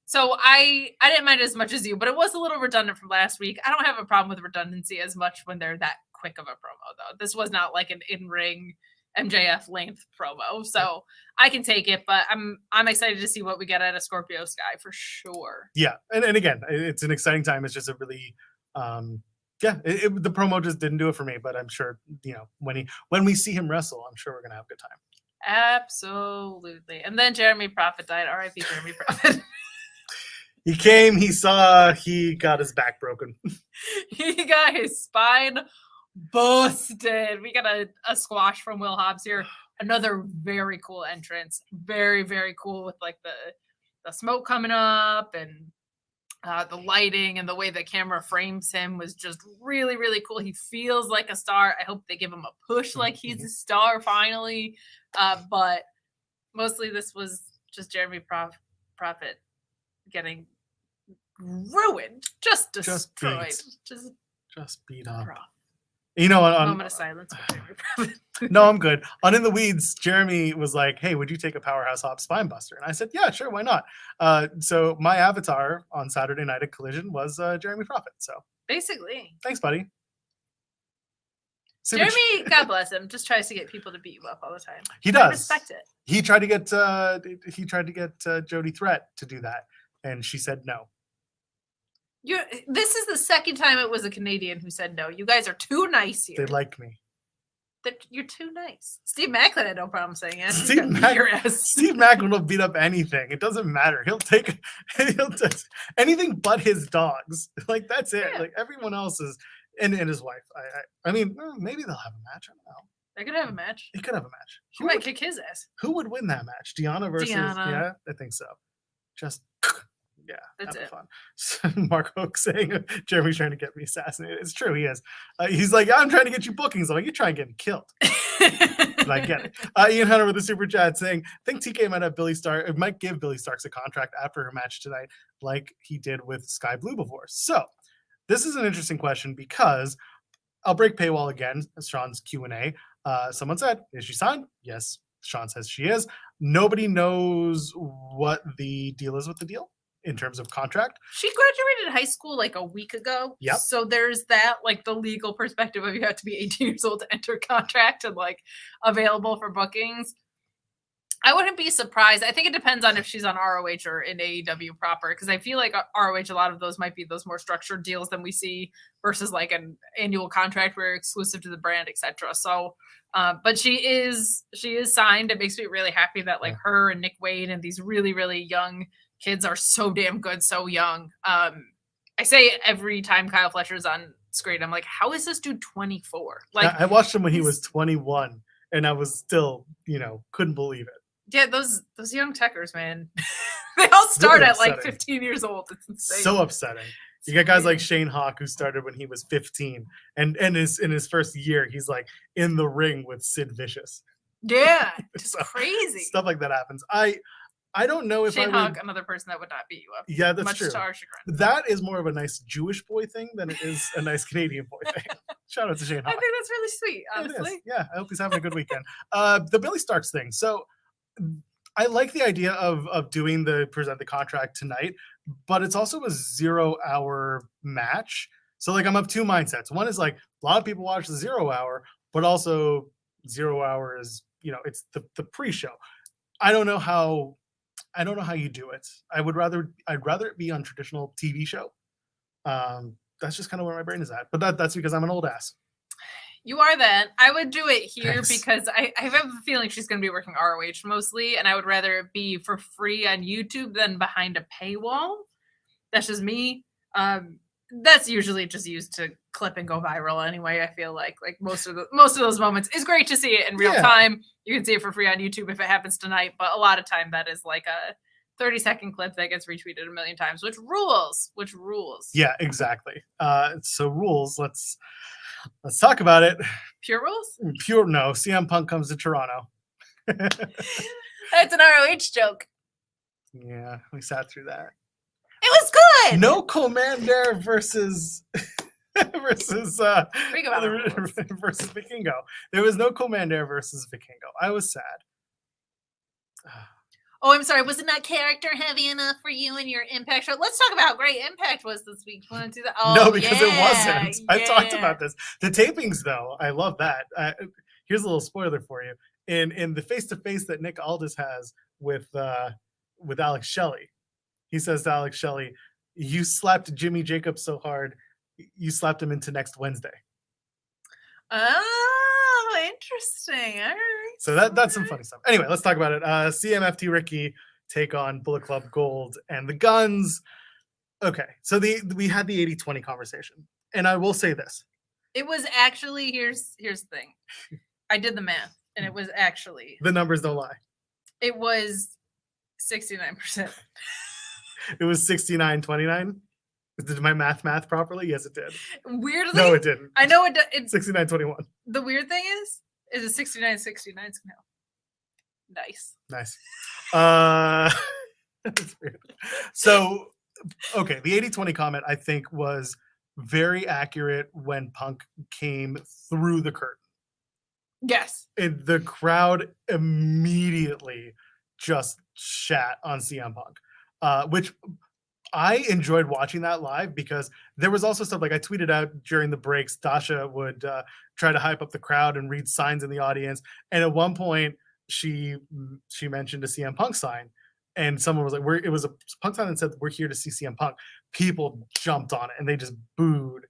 So I didn't mind it as much as you, but it was a little redundant from last week. I don't have a problem with redundancy as much when they're that quick of a promo, though. This was not like an in-ring MJF length promo, so I can take it, but I'm excited to see what we get out of Scorpio Sky for sure. Yeah, and again, it's an exciting time. It's just a really the promo just didn't do it for me, but I'm sure when we see him wrestle, I'm sure we're gonna have a good time. Absolutely. And then Jeremy Prophet died. R.I.P. Jeremy Prophet. He came, he saw, he got his back broken. He got his spine busted. We got a squash from Will Hobbs here. Another very cool entrance. Very, very cool with like the smoke coming up and the lighting and the way the camera frames him was just really, really cool. He feels like a star. I hope they give him a push like he's a star finally. But mostly this was just Jeremy Prophet getting ruined, just destroyed, just beat up. Rough. Moment of silence for Jeremy Prophet. No, I'm good. On In the Weeds, Jeremy was like, hey, would you take a Powerhouse Hop spine buster? And I said, yeah, sure, why not? So my avatar on Saturday night at Collision was Jeremy Prophet. So basically, thanks, buddy. Jeremy, God bless him, just tries to get people to beat you up all the time. He does. I respect it. He tried to get Jody Threat to do that, and she said no. This is the second time it was a Canadian who said no. You guys are too nice here. They like me. You're too nice. Steve Macklin had no problem saying it. Steve Macklin will beat up anything. It doesn't matter. He'll take anything but his dogs. Like, that's it. Yeah. Like, everyone else is, and his wife. I mean, maybe they'll have a match. I don't know. They could have a match. He could have a match. He might kick his ass. Who would win that match? Deanna versus? Yeah, I think so. Yeah, that's it. Fun. So Mark Hook saying Jeremy's trying to get me assassinated. It's true, he is. He's like, I'm trying to get you bookings. I'm like, you try and get me killed. But I get it. Ian Hunter with the super chat saying, I think TK might give Billy Starks a contract after her match tonight, like he did with Sky Blue before. So this is an interesting question because I'll break paywall again. Sean's Q&A. Someone said, is she signed? Yes. Sean says she is. Nobody knows what the deal is with the deal in terms of contract. She graduated high school like a week ago. Yep. So there's that, like, the legal perspective of you have to be 18 years old to enter contract and like available for bookings. I wouldn't be surprised. I think it depends on if she's on ROH or in AEW proper, because I feel like ROH, a lot of those might be those more structured deals than we see versus like an annual contract where exclusive to the brand, etc. So, but she is signed. It makes me really happy that like her and Nick Wade and these really, really young kids are so damn good, so young. I say it every time Kyle Fletcher's on screen. I'm like, how is this dude 24? Like, I watched him when he was 21, and I was still, couldn't believe it. Yeah, those young techers, man. They all start at like 15 years old. It's insane. So upsetting. You got guys like Shane Hawk who started when he was 15, and in his first year, he's like in the ring with Sid Vicious. Yeah, just crazy stuff like that happens. I don't know if Shane Hawk, another person that would not beat you up. Yeah, that's much true. To our chagrin. That is more of a nice Jewish boy thing than it is a nice Canadian boy thing. Shout out to Shane Hawk. I think that's really sweet, honestly. Yeah, I hope he's having a good weekend. The Billy Starks thing. So I like the idea of doing present the contract tonight, but it's also a 0-hour match. So like I'm of two mindsets. One is like a lot of people watch the 0 hour, but also 0 hour is, it's the pre-show. I don't know how you do it. I'd rather it be on traditional TV show. That's just kind of where my brain is at. But that's because I'm an old ass. You are that. I would do it here Thanks. Because I have a feeling she's going to be working ROH mostly, and I would rather it be for free on YouTube than behind a paywall. That's just me. That's usually just used to clip and go viral anyway. I feel like most of those moments is great to see it in real time. You can see it for free on YouTube if it happens tonight, but a lot of time that is like a 30-second clip that gets retweeted a million times, which rules. Yeah, exactly. So rules. Let's talk about it. Pure rules? No. CM Punk comes to Toronto. That's an ROH joke. Yeah, we sat through that. It was good. No Commander versus Vikingo. There was no Commander versus Vikingo. I was sad. Oh, I'm sorry. Was it not character heavy enough for you in your Impact show? Let's talk about how great Impact was this week. You want to do that? Oh, no, because it wasn't. I talked about this. The tapings, though, I love that. Here's a little spoiler for you. In the face-to-face that Nick Aldis has with Alex Shelley, he says to Alex Shelley, "You slapped Jimmy Jacobs so hard, you slapped him into next Wednesday." Oh, interesting. All right. So that's some funny stuff. Anyway, let's talk about it. CMFT Ricky take on Bullet Club Gold and the Guns. Okay, so we had the 80-20 conversation, and I will say this: it was actually here's the thing. I did the math, and it was actually the numbers don't lie. It was 69%. It was 69-29. Did my math properly? Yes, it did. Weirdly, no, it didn't. I know it's 69-21. The weird thing is it 69-69 somehow. Nice. That's weird. So, okay, the 80-20 comment I think was very accurate when Punk came through the curtain. Yes. And the crowd immediately just shat on CM Punk, which I enjoyed watching that live because there was also stuff like I tweeted out during the breaks. Dasha would try to hype up the crowd and read signs in the audience. And at one point, she mentioned a CM Punk sign, and someone was like, it was a Punk sign that said, "We're here to see CM Punk." People jumped on it and they just booed.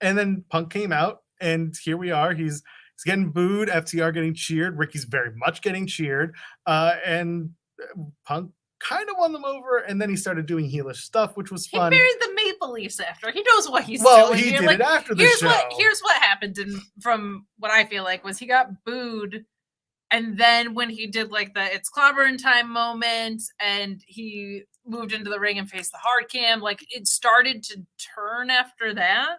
And then Punk came out, and here we are. He's getting booed. FTR getting cheered. Ricky's very much getting cheered. And Punk kind of won them over, and then he started doing heelish stuff, which was fun. He buried the Maple Leafs after. He knows what he's doing. He did it after the show. Here's what happened, from what I feel like was he got booed, and then when he did like the "it's clobbering time" moment, and he moved into the ring and faced the hard cam, like it started to turn after that,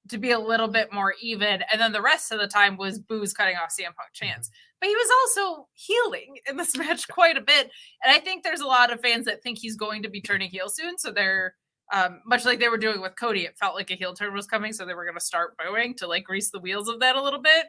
to be a little bit more even, and then the rest of the time was boos cutting off CM Punk chants. But he was also healing in this match quite a bit. And I think there's a lot of fans that think he's going to be turning heel soon. So they're, much like they were doing with Cody, it felt like a heel turn was coming. So they were going to start booing to like grease the wheels of that a little bit.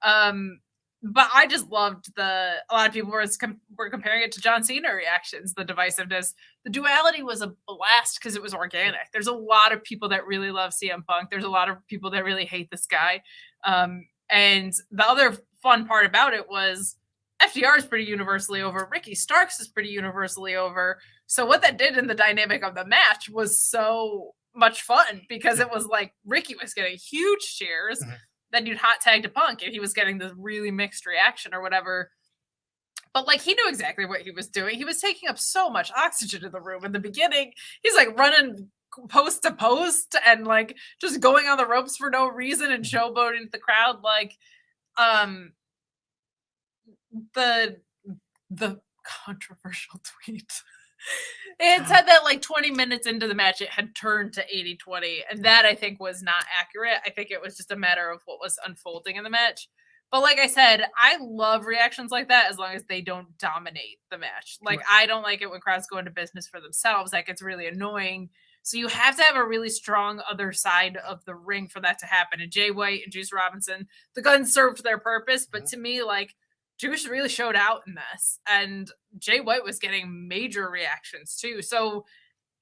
But I just loved a lot of people were comparing it to John Cena reactions, the divisiveness. The duality was a blast because it was organic. There's a lot of people that really love CM Punk. There's a lot of people that really hate this guy. And the other fun part about it was FTR is pretty universally over. Ricky Starks is pretty universally over. So what that did in the dynamic of the match was so much fun because it was like Ricky was getting huge cheers. Mm-hmm. Then you'd hot tag to Punk and he was getting this really mixed reaction or whatever. But like he knew exactly what he was doing. He was taking up so much oxygen in the room. In the beginning, he's like running post to post and like just going on the ropes for no reason and showboating the crowd. Like the controversial tweet. It said that like 20 minutes into the match, it had turned to 80-20. And that I think was not accurate. I think it was just a matter of what was unfolding in the match. But like I said, I love reactions like that as long as they don't dominate the match. Like, right. I don't like it when crowds go into business for themselves. Like, it's really annoying. So you have to have a really strong other side of the ring for that to happen. And Jay White and Juice Robinson, the guns served their purpose. But to me, like, Juice really showed out in this. And Jay White was getting major reactions too. So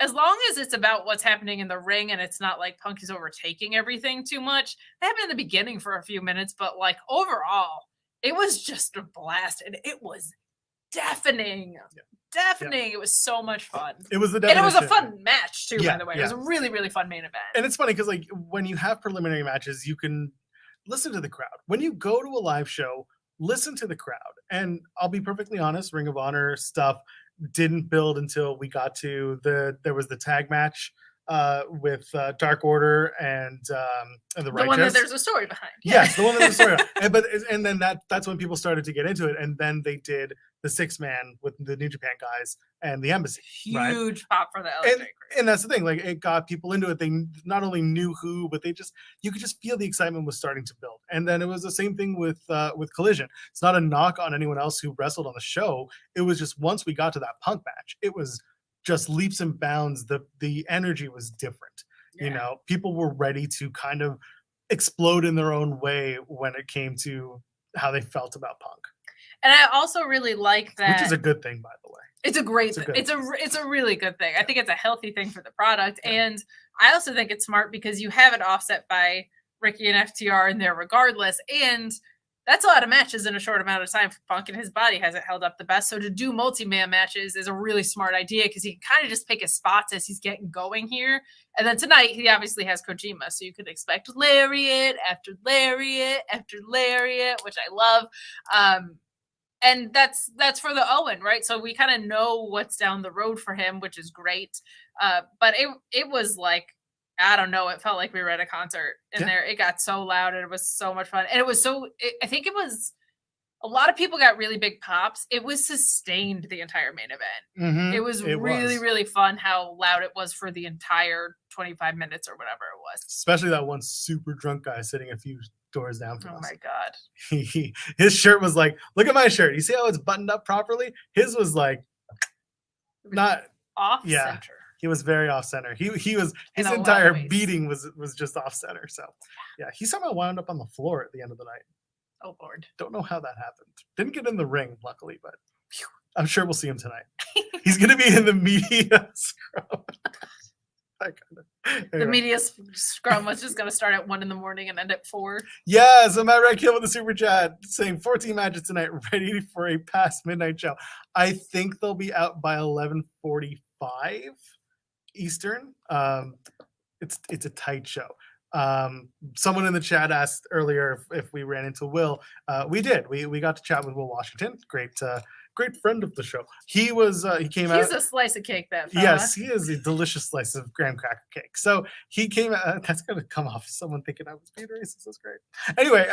as long as it's about what's happening in the ring and it's not like Punk is overtaking everything too much, that happened in the beginning for a few minutes, but like overall, it was just a blast and it was deafening. Yeah. Deafening. Yeah. It was so much fun. It was and it was a fun match too, by the way. Yeah. It was a really, really fun main event. And it's funny because like when you have preliminary matches, you can listen to the crowd. When you go to a live show, listen to the crowd. And I'll be perfectly honest, Ring of Honor stuff didn't build until we got to there was the tag match with Dark Order and the Righteous. One that there's a story behind. Yes, the one that there's a story behind. And then that's when people started to get into it. And then they did the 6-man with the New Japan guys and the Embassy. Huge pop for the LJ crew. And that's the thing. Like, it got people into it. They not only knew who, but you could just feel the excitement was starting to build. And then it was the same thing with Collision. It's not a knock on anyone else who wrestled on the show. It was just once we got to that Punk match, it was just leaps and bounds. The energy was different. Yeah. You know, people were ready to kind of explode in their own way when it came to how they felt about Punk. And I also really like that, which is a good thing, by the way. It's a great thing. It's a really good thing. I think it's a healthy thing for the product. Yeah. And I also think it's smart because you have it offset by Ricky and FTR in there regardless. And that's a lot of matches in a short amount of time for Punk, and his body hasn't held up the best. So to do multi-man matches is a really smart idea because he can kind of just pick his spots as he's getting going here. And then tonight, he obviously has Kojima. So you could expect lariat after lariat after lariat, which I love. And that's for the Owen, right? So we kind of know what's down the road for him, which is great. But it was like, I don't know. It felt like we were at a concert in there. It got so loud and it was so much fun. And it was I think it was, a lot of people got really big pops. It was sustained the entire main event. Mm-hmm. It was really fun how loud it was for the entire 25 minutes or whatever it was. Especially that one super drunk guy sitting a few doors down from us. Oh my God. His shirt was like, look at my shirt. You see how it's buttoned up properly? His was like, not off center. He was very off center. He was, his entire beating was just off center. So yeah, he somehow wound up on the floor at the end of the night. Oh Lord. Don't know how that happened. Didn't get in the ring, luckily, but I'm sure we'll see him tonight. He's going to be in the media scrum. The media scrum was just going to start at 1 a.m. and end at 4. Yeah, so Matt Redkill with the super chat saying 14 matches tonight, ready for a past midnight show. I think they'll be out by 11:45 Eastern. It's a tight show. Someone in the chat asked earlier if we ran into Will. We did. We got to chat with Will Washington. Great friend of the show. He came out. He's a slice of cake, that fella. Yes, he is a delicious slice of graham cracker cake. So he came out. That's going to come off someone thinking I was being racist. That's great. Anyway,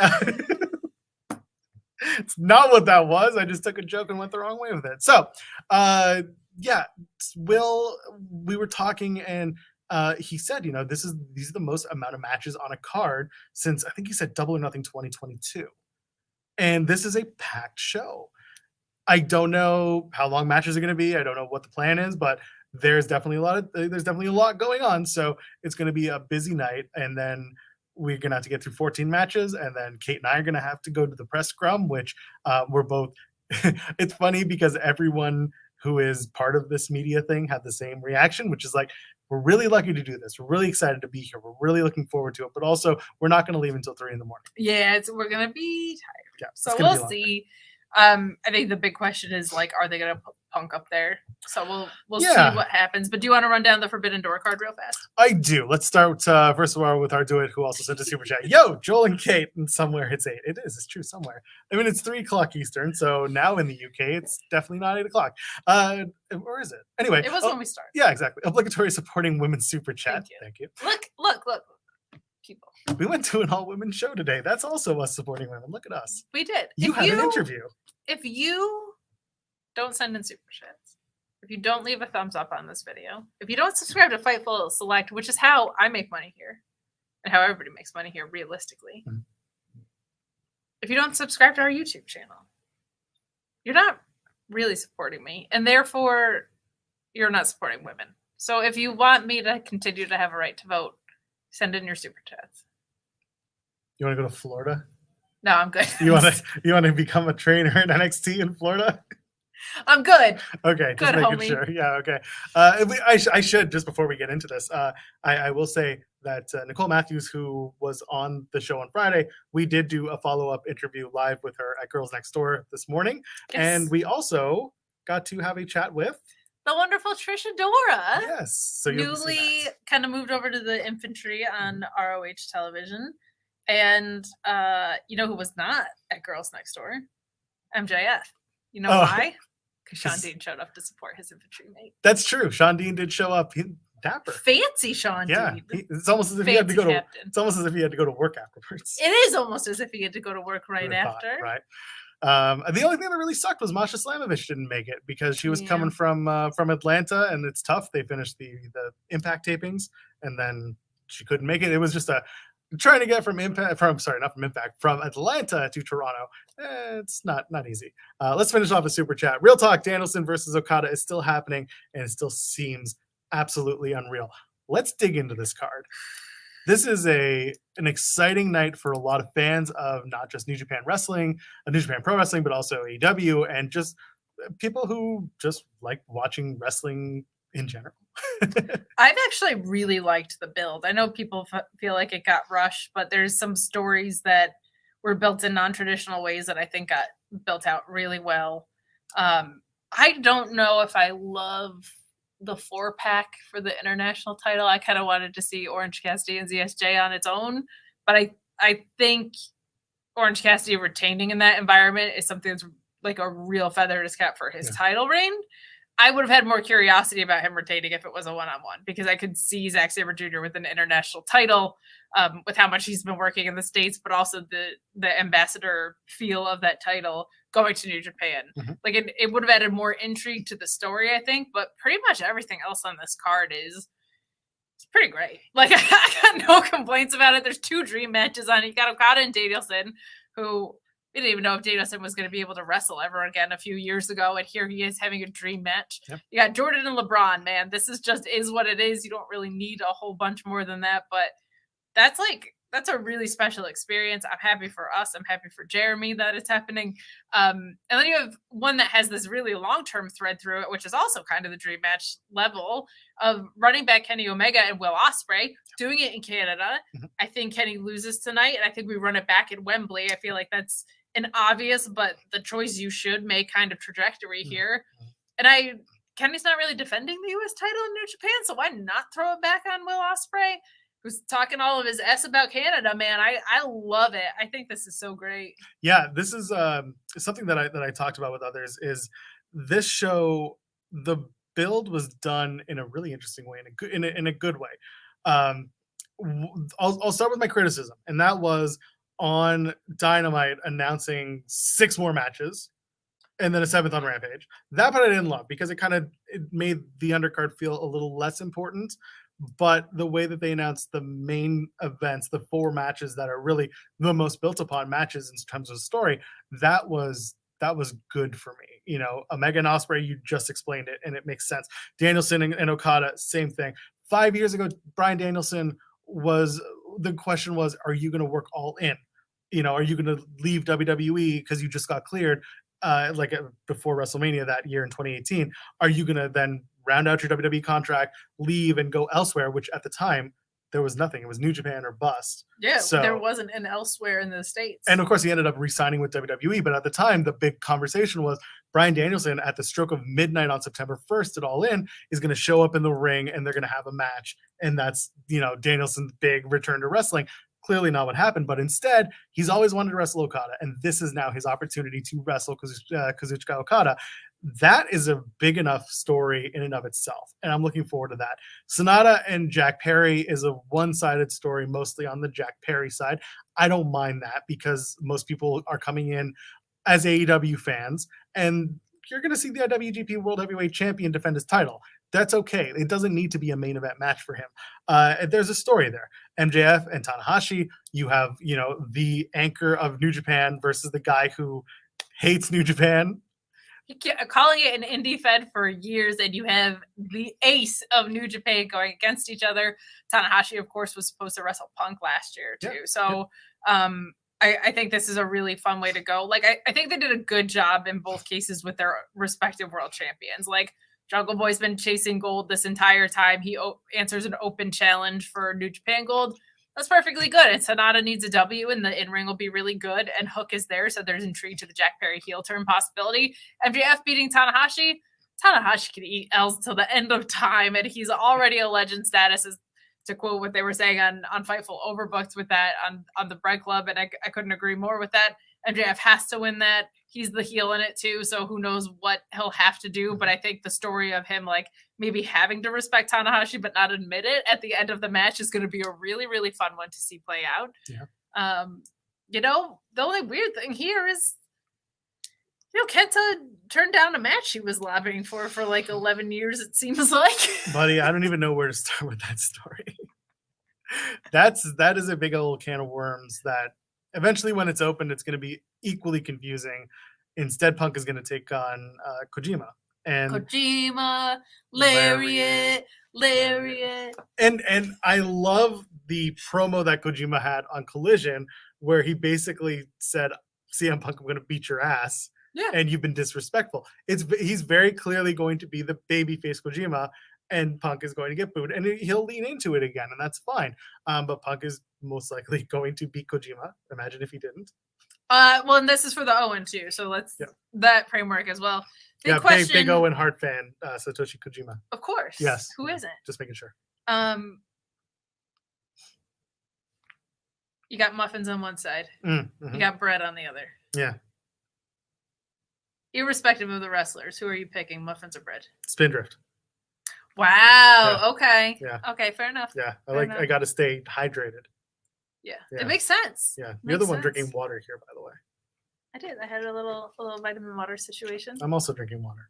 it's not what that was. I just took a joke and went the wrong way with it. So, yeah, Will, we were talking and he said, these are the most amount of matches on a card since I think he said Double or Nothing 2022. And this is a packed show. I don't know how long matches are going to be. I don't know what the plan is, but there's definitely a lot going on. So it's going to be a busy night. And then we're going to have to get through 14 matches. And then Kate and I are going to have to go to the press scrum, which we're both, it's funny because everyone who is part of this media thing had the same reaction, which is like, we're really lucky to do this. We're really excited to be here. We're really looking forward to it, but also we're not going to leave until 3 a.m. Yeah, we're going to be tired. Yeah, so we'll see. I think the big question is like, are they going to put Punk up there? So we'll see what happens. But do you want to run down the Forbidden Door card real fast? I do. Let's start first of all with our Duet, who also sent a super chat. Yo, Joel and Kate, and somewhere it's 8. It is. It's true somewhere. I mean, it's 3:00 Eastern. So now in the UK, it's definitely not 8:00. Or is it? Anyway, it was when we started. Yeah, exactly. Obligatory supporting women super chat. Thank you. Look. People. We went to an all-women show today. That's also us supporting women. Look at us. We did. You had an interview. If you don't send in super chats, if you don't leave a thumbs up on this video, if you don't subscribe to Fightful Select, which is how I make money here and how everybody makes money here realistically, if you don't subscribe to our YouTube channel, you're not really supporting me, and therefore you're not supporting women. So if you want me to continue to have a right to vote, send in your super chats. You want to go to Florida? No, I'm good. You want to become a trainer in NXT in Florida? I'm good. Okay, just good, making homie. sure. Yeah, okay. I should, just before we get into this, I will say that Nicole Matthews, who was on the show on Friday, we did do a follow-up interview live with her at Girls Next Door this morning. Yes. And we also got to have a chat with the wonderful Trisha Dora. Yes. So newly kind of moved over to the infantry on ROH television. And you know who was not at Girls Next Door? MJF. You know why? Because Sean Dean showed up to support his infantry mate. That's true. Sean Dean did show up. Dapper. Fancy Sean Dean. It's almost as if he had to go to. It's almost as if he had to go to work afterwards. It is almost as if he had to go to work right after. Right. The only thing that really sucked was Masha Slamovich didn't make it because she was coming from Atlanta, and it's tough. They finished the Impact tapings, and then she couldn't make it. It was just trying to get from Atlanta to Toronto. It's not easy. Let's finish off a super chat. Real talk, Danielson versus Okada is still happening, and it still seems absolutely unreal. Let's dig into this card. This is an exciting night for a lot of fans of not just New Japan Wrestling, New Japan Pro Wrestling, but also AEW, and just people who just like watching wrestling in general. I've actually really liked the build. I know people feel like it got rushed, but there's some stories that were built in non-traditional ways that I think got built out really well. I don't know if I love the 4-pack for the international title. I kind of wanted to see Orange Cassidy and ZSJ on its own, but I think Orange Cassidy retaining in that environment is something that's like a real feather in his cap for his title reign. I would have had more curiosity about him retaining if it was a one-on-one, because I could see Zack Sabre Jr. with an international title, with how much he's been working in the States, but also the ambassador feel of that title going to New Japan. Mm-hmm. Like it would have added more intrigue to the story, I think, but pretty much everything else on this card it's pretty great. Like I got no complaints about it. There's 2 dream matches on it. You got Okada and Danielson, who we didn't even know if Danielson was going to be able to wrestle ever again a few years ago, and here he is having a dream match. Yep. You got Jordan and LeBron, man. This is what it is. You don't really need a whole bunch more than that, but that's that's a really special experience. I'm happy for us. I'm happy for Jeremy that it's happening. And then you have one that has this really long-term thread through it, which is also kind of the dream match level of running back Kenny Omega and Will Ospreay, doing it in Canada. Mhm. I think Kenny loses tonight, and I think we run it back at Wembley. I feel like that's an obvious, but the choice you should make kind of trajectory here. And Kenny's not really defending the U.S. title in New Japan, so why not throw it back on Will Ospreay, who's talking all of his S about Canada, man? I love it. I think this is so great. Yeah, this is something that I talked about with others. Is this show, the build was done in a really interesting way, in a good way. I'll start with my criticism, and that was on Dynamite announcing 6 more matches and then a 7th on Rampage. That part I didn't love because it made the undercard feel a little less important. But the way that they announced the main events, the 4 matches that are really the most built upon matches in terms of story, that was good for me. You know, Omega and Ospreay, you just explained it, and it makes sense. Danielson and Okada, same thing. 5 years ago, Bryan Danielson the question was, are you going to work all in? You know, are you going to leave WWE because you just got cleared before WrestleMania that year in 2018? Are you going to then round out your WWE contract, leave, and go elsewhere, which at the time, there was nothing. It was New Japan or bust. Yeah, so, there wasn't an elsewhere in the States. And of course, he ended up re-signing with WWE. But at the time, the big conversation was Bryan Danielson, at the stroke of midnight on September 1st at All In, is going to show up in the ring, and they're going to have a match. And that's, you know, Danielson's big return to wrestling. Clearly not what happened, but instead, he's always wanted to wrestle Okada, and this is now his opportunity to wrestle Kazuchika Okada. That is a big enough story in and of itself, and I'm looking forward to that. Sonata and Jack Perry is a one-sided story, mostly on the Jack Perry side. I don't mind that because most people are coming in as AEW fans, and you're going to see the IWGP World Heavyweight Champion defend his title. That's okay. It doesn't need to be a main event match for him. There's a story there. MJF and Tanahashi, you have, you know, the anchor of New Japan versus the guy who hates New Japan. Calling it an indie fed for years, and you have the ace of New Japan going against each other. Tanahashi, of course, was supposed to wrestle Punk last year, too. Yeah. So I think this is a really fun way to go. Like, I think they did a good job in both cases with their respective world champions. Like, Jungle Boy's been chasing gold this entire time. He answers an open challenge for New Japan gold. That's perfectly good. And Sonata needs a W, and the in-ring will be really good. And Hook is there, so there's intrigue to the Jack Perry heel turn possibility. MJF beating Tanahashi. Tanahashi can eat L's till the end of time, and he's already a legend status, as to quote what they were saying on Fightful, overbooked with that on the Bread Club, and I couldn't agree more with that. MJF has to win that. He's the heel in it too, so who knows what he'll have to do. But I think the story of him like maybe having to respect Tanahashi but not admit it at the end of the match is going to be a really, really fun one to see play out. Yeah. You know, the only weird thing here is, you know, Kenta turned down a match he was lobbying for like 11 years, it seems like. Buddy, I don't even know where to start with that story. That is a big old can of worms that eventually when it's opened, it's going to be equally confusing. Instead, Punk is going to take on Kojima. And Kojima, Lariat. And I love the promo that Kojima had on Collision, where he basically said, CM Punk, I'm going to beat your ass. Yeah. And you've been disrespectful. He's very clearly going to be the babyface Kojima, and Punk is going to get booed, and he'll lean into it again, and that's fine. But Punk is most likely going to beat Kojima. Imagine if he didn't. Well, and this is for the Owen too, so let's that framework as well. Big Owen Hart fan, Satoshi Kojima. Of course. Yes. Who isn't? Just making sure. You got muffins on one side. Mm-hmm. You got bread on the other. Yeah. Irrespective of the wrestlers, who are you picking, muffins or bread? Spindrift. Wow. Yeah. Okay. Yeah. Okay. Fair enough. Yeah. I got to stay hydrated. Yeah. It makes sense. Yeah. You're the one drinking water here, by the way. I did. I had a little vitamin water situation. I'm also drinking water.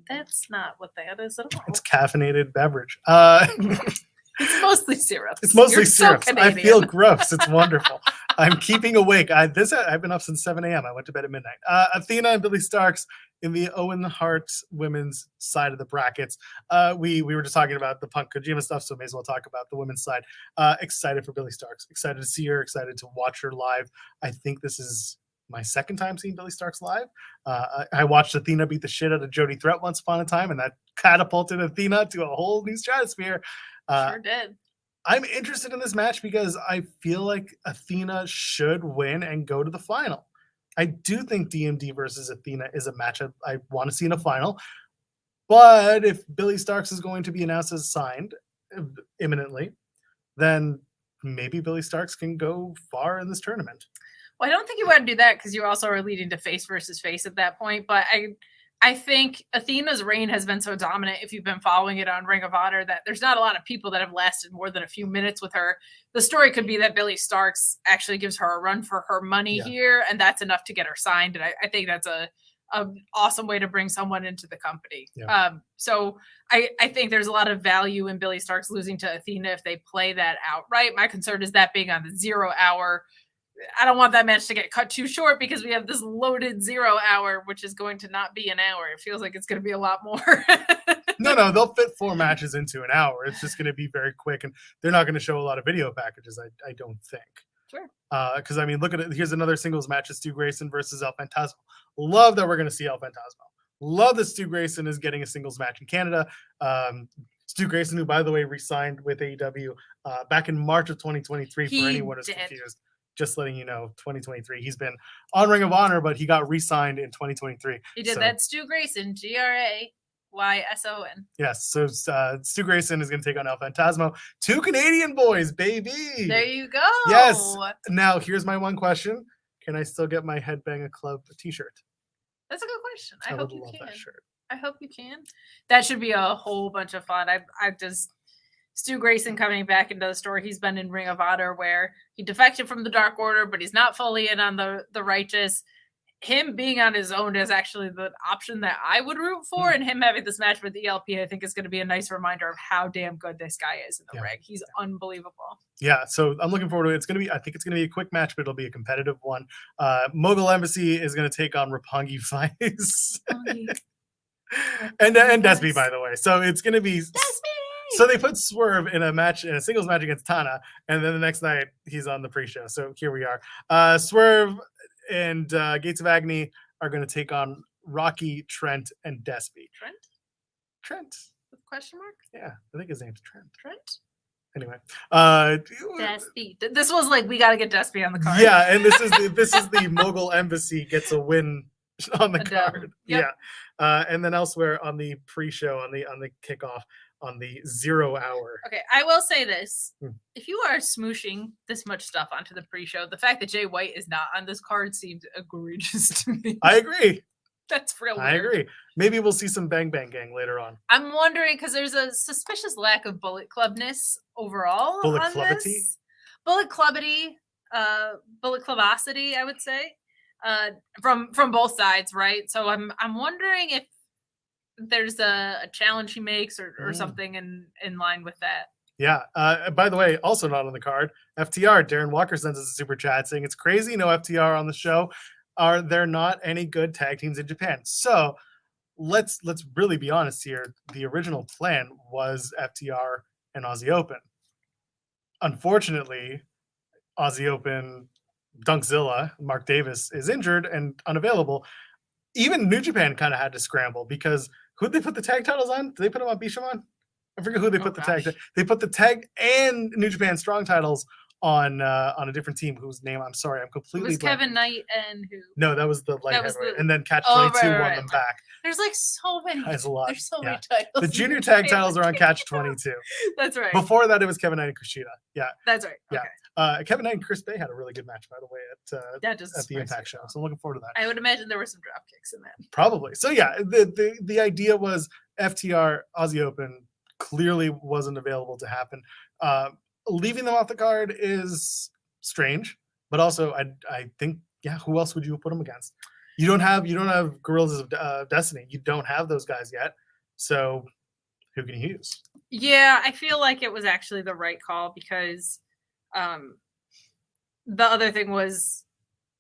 That's not what that is at all. It's caffeinated beverage. It's mostly syrup. It's mostly syrup. So I feel gross. It's wonderful. I'm keeping awake. I've been up since 7 a.m. I went to bed at midnight. Athena and Billy Starks in the Owen Hart women's side of the brackets, we were just talking about the Punk Kojima stuff, so may as well talk about the women's side. Excited for Billie Starkz. Excited to see her. Excited to watch her live. I think this is my second time seeing Billie Starkz live. I watched Athena beat the shit out of Jody Threat once upon a time, and that catapulted Athena to a whole new stratosphere. Sure did. I'm interested in this match because I feel like Athena should win and go to the final. I do think DMD versus Athena is a match I want to see in a final. But if Billie Starkz is going to be announced as signed imminently, then maybe Billie Starkz can go far in this tournament. Well, I don't think you want to do that because you also are leading to face versus face at that point. But I think Athena's reign has been so dominant, if you've been following it on Ring of Honor, that there's not a lot of people that have lasted more than a few minutes with her. The story could be that Billie Starkz actually gives her a run for her money here, and that's enough to get her signed. And I think that's a awesome way to bring someone into the company. Yeah. So I think there's a lot of value in Billie Starkz losing to Athena if they play that outright. My concern is that being on the 0 hour. I don't want that match to get cut too short because we have this loaded 0 hour, which is going to not be an hour. It feels like it's going to be a lot more. No, they'll fit 4 matches into an hour. It's just going to be very quick, and they're not going to show a lot of video packages, I don't think. Sure. Because, I mean, look at it. Here's another singles match of Stu Grayson versus El Fantasma. Love that we're going to see El Fantasma. Love that Stu Grayson is getting a singles match in Canada. Stu Grayson, who, by the way, re-signed with AEW back in March of 2023, for anyone who's confused. Just letting you know, 2023. He's been on Ring of Honor, but he got re-signed in 2023. He did. That's Stu Grayson, Grayson. Yes, so Stu Grayson is going to take on El Fantasma. 2 Canadian boys, baby. There you go. Yes. Now, here's my one question. Can I still get my Headbang a Club t-shirt? That's a good question. I hope you can. That shirt. I hope you can. That should be a whole bunch of fun. I just... Stu Grayson coming back into the story. He's been in Ring of Honor where he defected from the Dark Order, but he's not fully in on the Righteous. Him being on his own is actually the option that I would root for, and him having this match with ELP, I think, is going to be a nice reminder of how damn good this guy is in the ring. He's unbelievable. Yeah, so I'm looking forward to it. I think it's going to be a quick match, but it'll be a competitive one. Mogul Embassy is going to take on Roppongi Vice. and Despi, by the way. So it's going to be... So they put Swerve in a singles match against Tana, and then the next night he's on the pre-show. So here we are. Swerve and Gates of Agony are going to take on Rocky, Trent, and Despi. Trent. With question mark? Yeah, I think his name's Trent. Anyway, Despi. This was like, we got to get Despi on the card. Yeah, and this is the Mogul Embassy gets a win on the card. Yep. Yeah, and then elsewhere on the pre-show, on the kickoff, on the 0 hour. Okay, I will say this. If you are smooshing this much stuff onto the pre-show, the fact that Jay White is not on this card seems egregious to me. I agree. That's real weird. I agree. Maybe we'll see some Bang Bang Gang later on. I'm wondering, because there's a suspicious lack of Bullet Clubness overall. Bullet on Clubity? This. Bullet Clubity, Bullet Clubosity, I would say. From both sides, right? So I'm wondering if there's a challenge he makes or something in line with that. Yeah. By the way, also not on the card, FTR. Darren Walker sends us a super chat saying it's crazy no FTR on the show. Are there not any good tag teams in Japan? So let's really be honest here. The original plan was FTR and Aussie Open. Unfortunately, Aussie Open, Dunkzilla, Mark Davis is injured and unavailable. Even New Japan kind of had to scramble because who'd they put the tag titles on? Did they put them on Bishamon? I forget who they put the tag. They put the tag and New Japan Strong titles on a different team whose name I'm sorry, I'm completely. It was Kevin Knight and who? No, that was the light heavyweight, and then Catch 22 won them back. There's like so many. There's a lot. There's so many titles. The junior tag titles are on Catch 22. That's right. Before that, it was Kevin Knight and Kushida. Yeah, that's right. Okay. Yeah, Kevin Knight and Chris Bay had a really good match, by the way, at the Impact show. So I'm looking forward to that. I would imagine there were some drop kicks in that. Probably. So yeah, the idea was FTR Aussie Open clearly wasn't available to happen. Leaving them off the card is strange, but also I think who else would you put them against? You don't have Guerrillas of Destiny. You don't have those guys yet. So who can you use? Yeah, I feel like it was actually the right call because the other thing was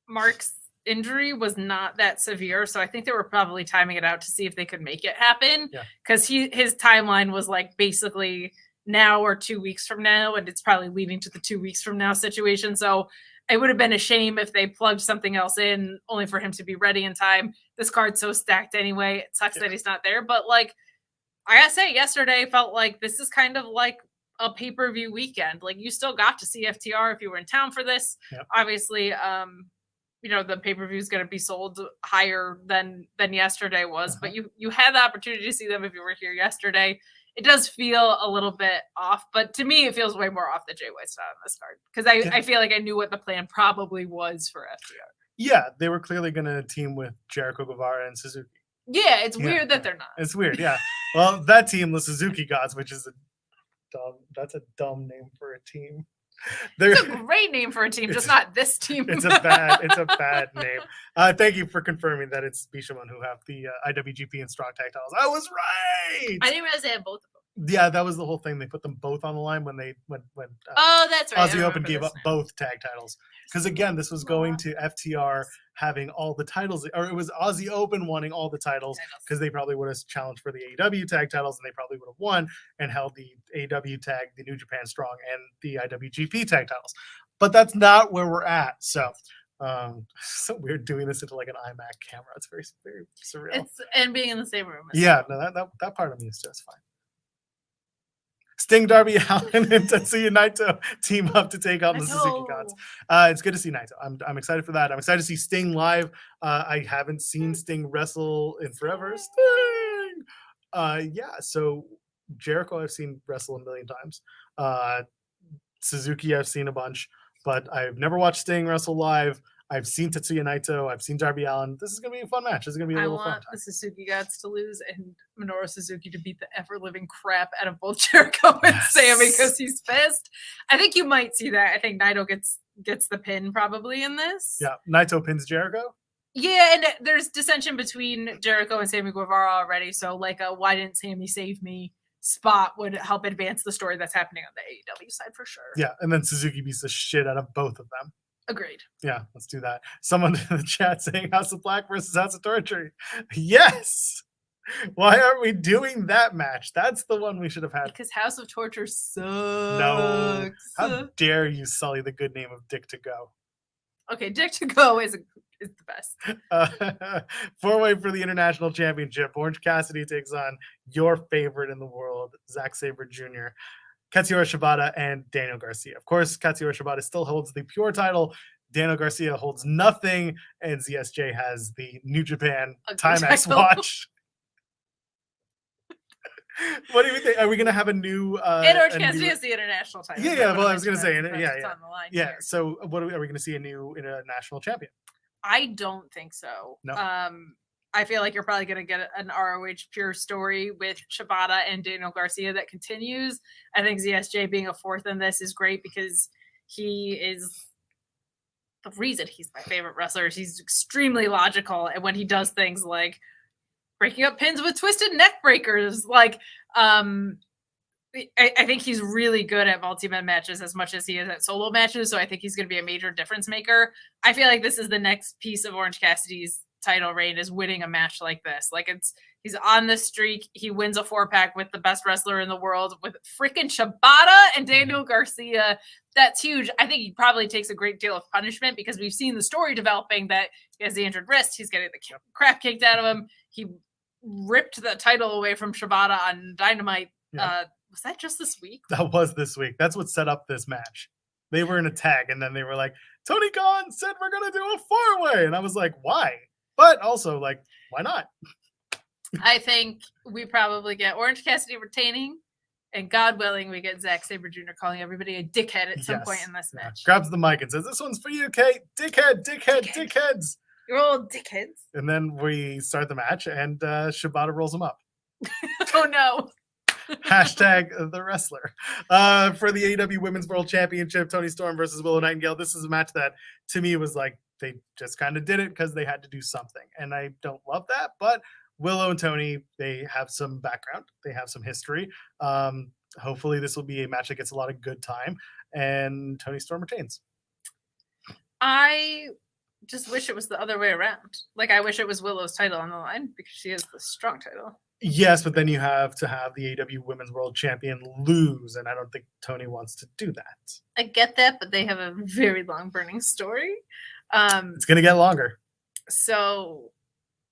Mark's injury was not that severe, so I think they were probably timing it out to see if they could make it happen. Because his timeline was like basically now or 2 weeks from now, and it's probably leading to the 2 weeks from now situation. So it would have been a shame if they plugged something else in only for him to be ready in time. This card's so stacked anyway. It sucks that he's not there, but like I gotta say, yesterday felt like this is kind of like a pay-per-view weekend. Like you still got to see FTR if you were in town for this. Obviously, the pay-per-view is going to be sold higher than yesterday was, but you had the opportunity to see them if you were here yesterday. It does feel a little bit off, but to me, it feels way more off the Jay White style on this card because I feel like I knew what the plan probably was for FTR. Yeah, they were clearly going to team with Jericho, Guevara, and Suzuki. Yeah, it's weird that they're not. It's weird, yeah. Well, that team, the Suzuki Gods, which is that's a dumb name for a team. It's a great name for a team, just not this team. It's a bad name. Thank you for confirming that it's Bishamon who have the IWGP and Strong Tag titles. I was right. I didn't realize they had both of them. Yeah, that was the whole thing. They put them both on the line when oh, that's right. Aussie Open gave up both tag titles. Because again, this was going to FTR having all the titles, or it was Aussie Open wanting all the titles because they probably would have challenged for the AEW tag titles and they probably would have won and held the AEW tag, the New Japan Strong, and the IWGP tag titles. But that's not where we're at. So so weird doing this into like an iMac camera. It's very, very surreal. And being in the same room. Yeah, no, that part of me is just fine. Sting, Darby Allin, and Tetsuya Naito team up to take on the Suzuki Gods. It's good to see Naito. I'm excited for that. I'm excited to see Sting live. I haven't seen Sting wrestle in forever. Sting! So Jericho I've seen wrestle a million times. Suzuki I've seen a bunch, but I've never watched Sting wrestle live. I've seen Tetsuya Naito. I've seen Darby Allin. This is going to be a fun match. This is going to be a little fun. I want the Suzuki Gods to lose and Minoru Suzuki to beat the ever-living crap out of both Jericho and Sammy because he's pissed. I think you might see that. I think Naito gets the pin probably in this. Yeah, Naito pins Jericho? Yeah, and there's dissension between Jericho and Sammy Guevara already, so like a why didn't Sammy save me spot would help advance the story that's happening on the AEW side for sure. Yeah, and then Suzuki beats the shit out of both of them. Agreed. Yeah, let's do that. Someone in the chat saying House of Black versus House of Torture. Yes. Why aren't we doing that match? That's the one we should have had. Because House of Torture sucks. No. How dare you sully the good name of Dick to Go? Okay, Dick to Go is the best. Four-way for the International Championship. Orange Cassidy takes on your favorite in the world, Zack Sabre Jr., Katsuyori Shibata, and Daniel Garcia. Of course, Katsuyori Shibata still holds the pure title. Daniel Garcia holds nothing, and ZSJ has the New Japan Timex watch. What do you think? Are we going to have a new... and Orange Cassidy has the international title. Yeah, well, I was going to say... Yeah. On the line here. So what are we going to see a new international champion? I don't think so. No. I feel like you're probably going to get an ROH pure story with Shibata and Daniel Garcia that continues. I think ZSJ being a fourth in this is great because he is the reason he's my favorite wrestler. He's extremely logical. And when he does things like breaking up pins with twisted neck breakers, like, I think he's really good at multi-man matches as much as he is at solo matches. So I think he's going to be a major difference maker. I feel like this is the next piece of Orange Cassidy's title reign is winning a match like this. Like he's on this streak. He wins a 4-pack with the best wrestler in the world with freaking Shibata and Daniel Garcia. That's huge. I think he probably takes a great deal of punishment because we've seen the story developing that he has the injured wrist. He's getting the crap kicked out of him. He ripped the title away from Shibata on Dynamite. Yeah. Was that just this week? That was this week. That's what set up this match. They were in a tag, and then they were like, Tony Khan said we're going to do a 4-way. And I was like, why? But also, like, why not? I think we probably get Orange Cassidy retaining, and God willing, we get Zack Sabre Jr. calling everybody a dickhead at some point in this match. Grabs the mic and says, this one's for you, Kate. Dickheads. You're all dickheads. And then we start the match, and Shibata rolls him up. Oh, no. Hashtag the wrestler. For the AEW Women's World Championship, Toni Storm versus Willow Nightingale. This is a match that, to me, was like, they just kind of did it because they had to do something. And I don't love that, but Willow and Toni, they have some background. They have some history. Hopefully this will be a match that gets a lot of good time, and Toni Storm retains. I just wish it was the other way around. Like, I wish it was Willow's title on the line because she is the strong title. Yes, but then you have to have the AEW Women's World Champion lose, and I don't think Tony wants to do that. I get that, but they have a very long burning story. It's going to get longer. So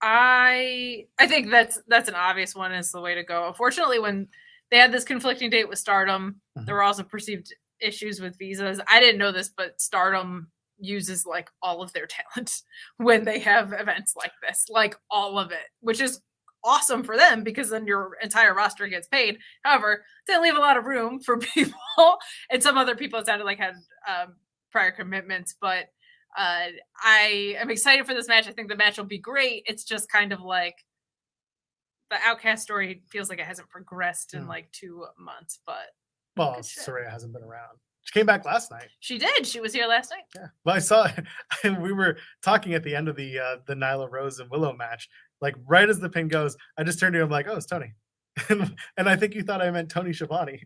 I think that's an obvious one is the way to go. Unfortunately, when they had this conflicting date with Stardom, there were also perceived issues with visas. I didn't know this, but Stardom uses like all of their talent when they have events like this, like all of it, which is awesome for them because then your entire roster gets paid. However, they leave a lot of room for people, and some other people it sounded like had prior commitments, but I am excited for this match. I think the match will be great. It's just kind of like the Outcast story feels like it hasn't progressed in like 2 months, but well, Saraya hasn't been around. She came back last night. She did. She was here last night. Yeah. Well, I saw we were talking at the end of the Nyla Rose and Willow match. Like right as the pin goes, I just turned to him like, "Oh, it's Tony," and I think you thought I meant Tony Schiavone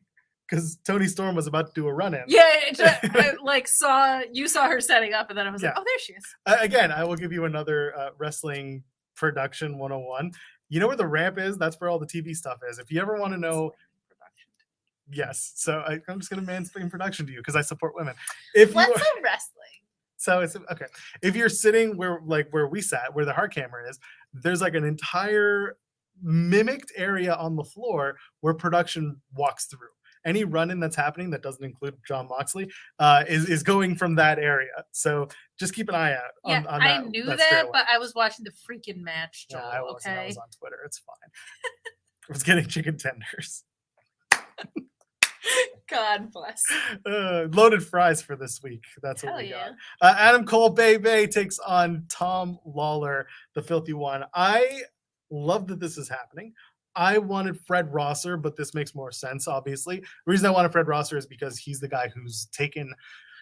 because Tony Storm was about to do a run-in. Yeah, I like saw her setting up, and then I was like, "Oh, there she is." Again, I will give you another wrestling production 101. You know where the ramp is? That's where all the TV stuff is. If you ever want to know. Yes, so I'm just going to mansplain production to you because I support women. What's a wrestling? So it's okay. If you're sitting where we sat, where the hard camera is, there's like an entire mimicked area on the floor where production walks through. Any run-in that's happening that doesn't include Jon Moxley is going from that area. So just keep an eye out. Yeah, on I knew that, but I was watching the freaking match, Joel. I wasn't. Okay? I was on Twitter. It's fine. I was getting chicken tenders. God bless. Loaded fries for this week. That's what we got. Adam Cole Bay takes on Tom Lawler, the filthy one. I love that this is happening. I wanted Fred Rosser, but this makes more sense, obviously. The reason I wanted Fred Rosser is because he's the guy who's taken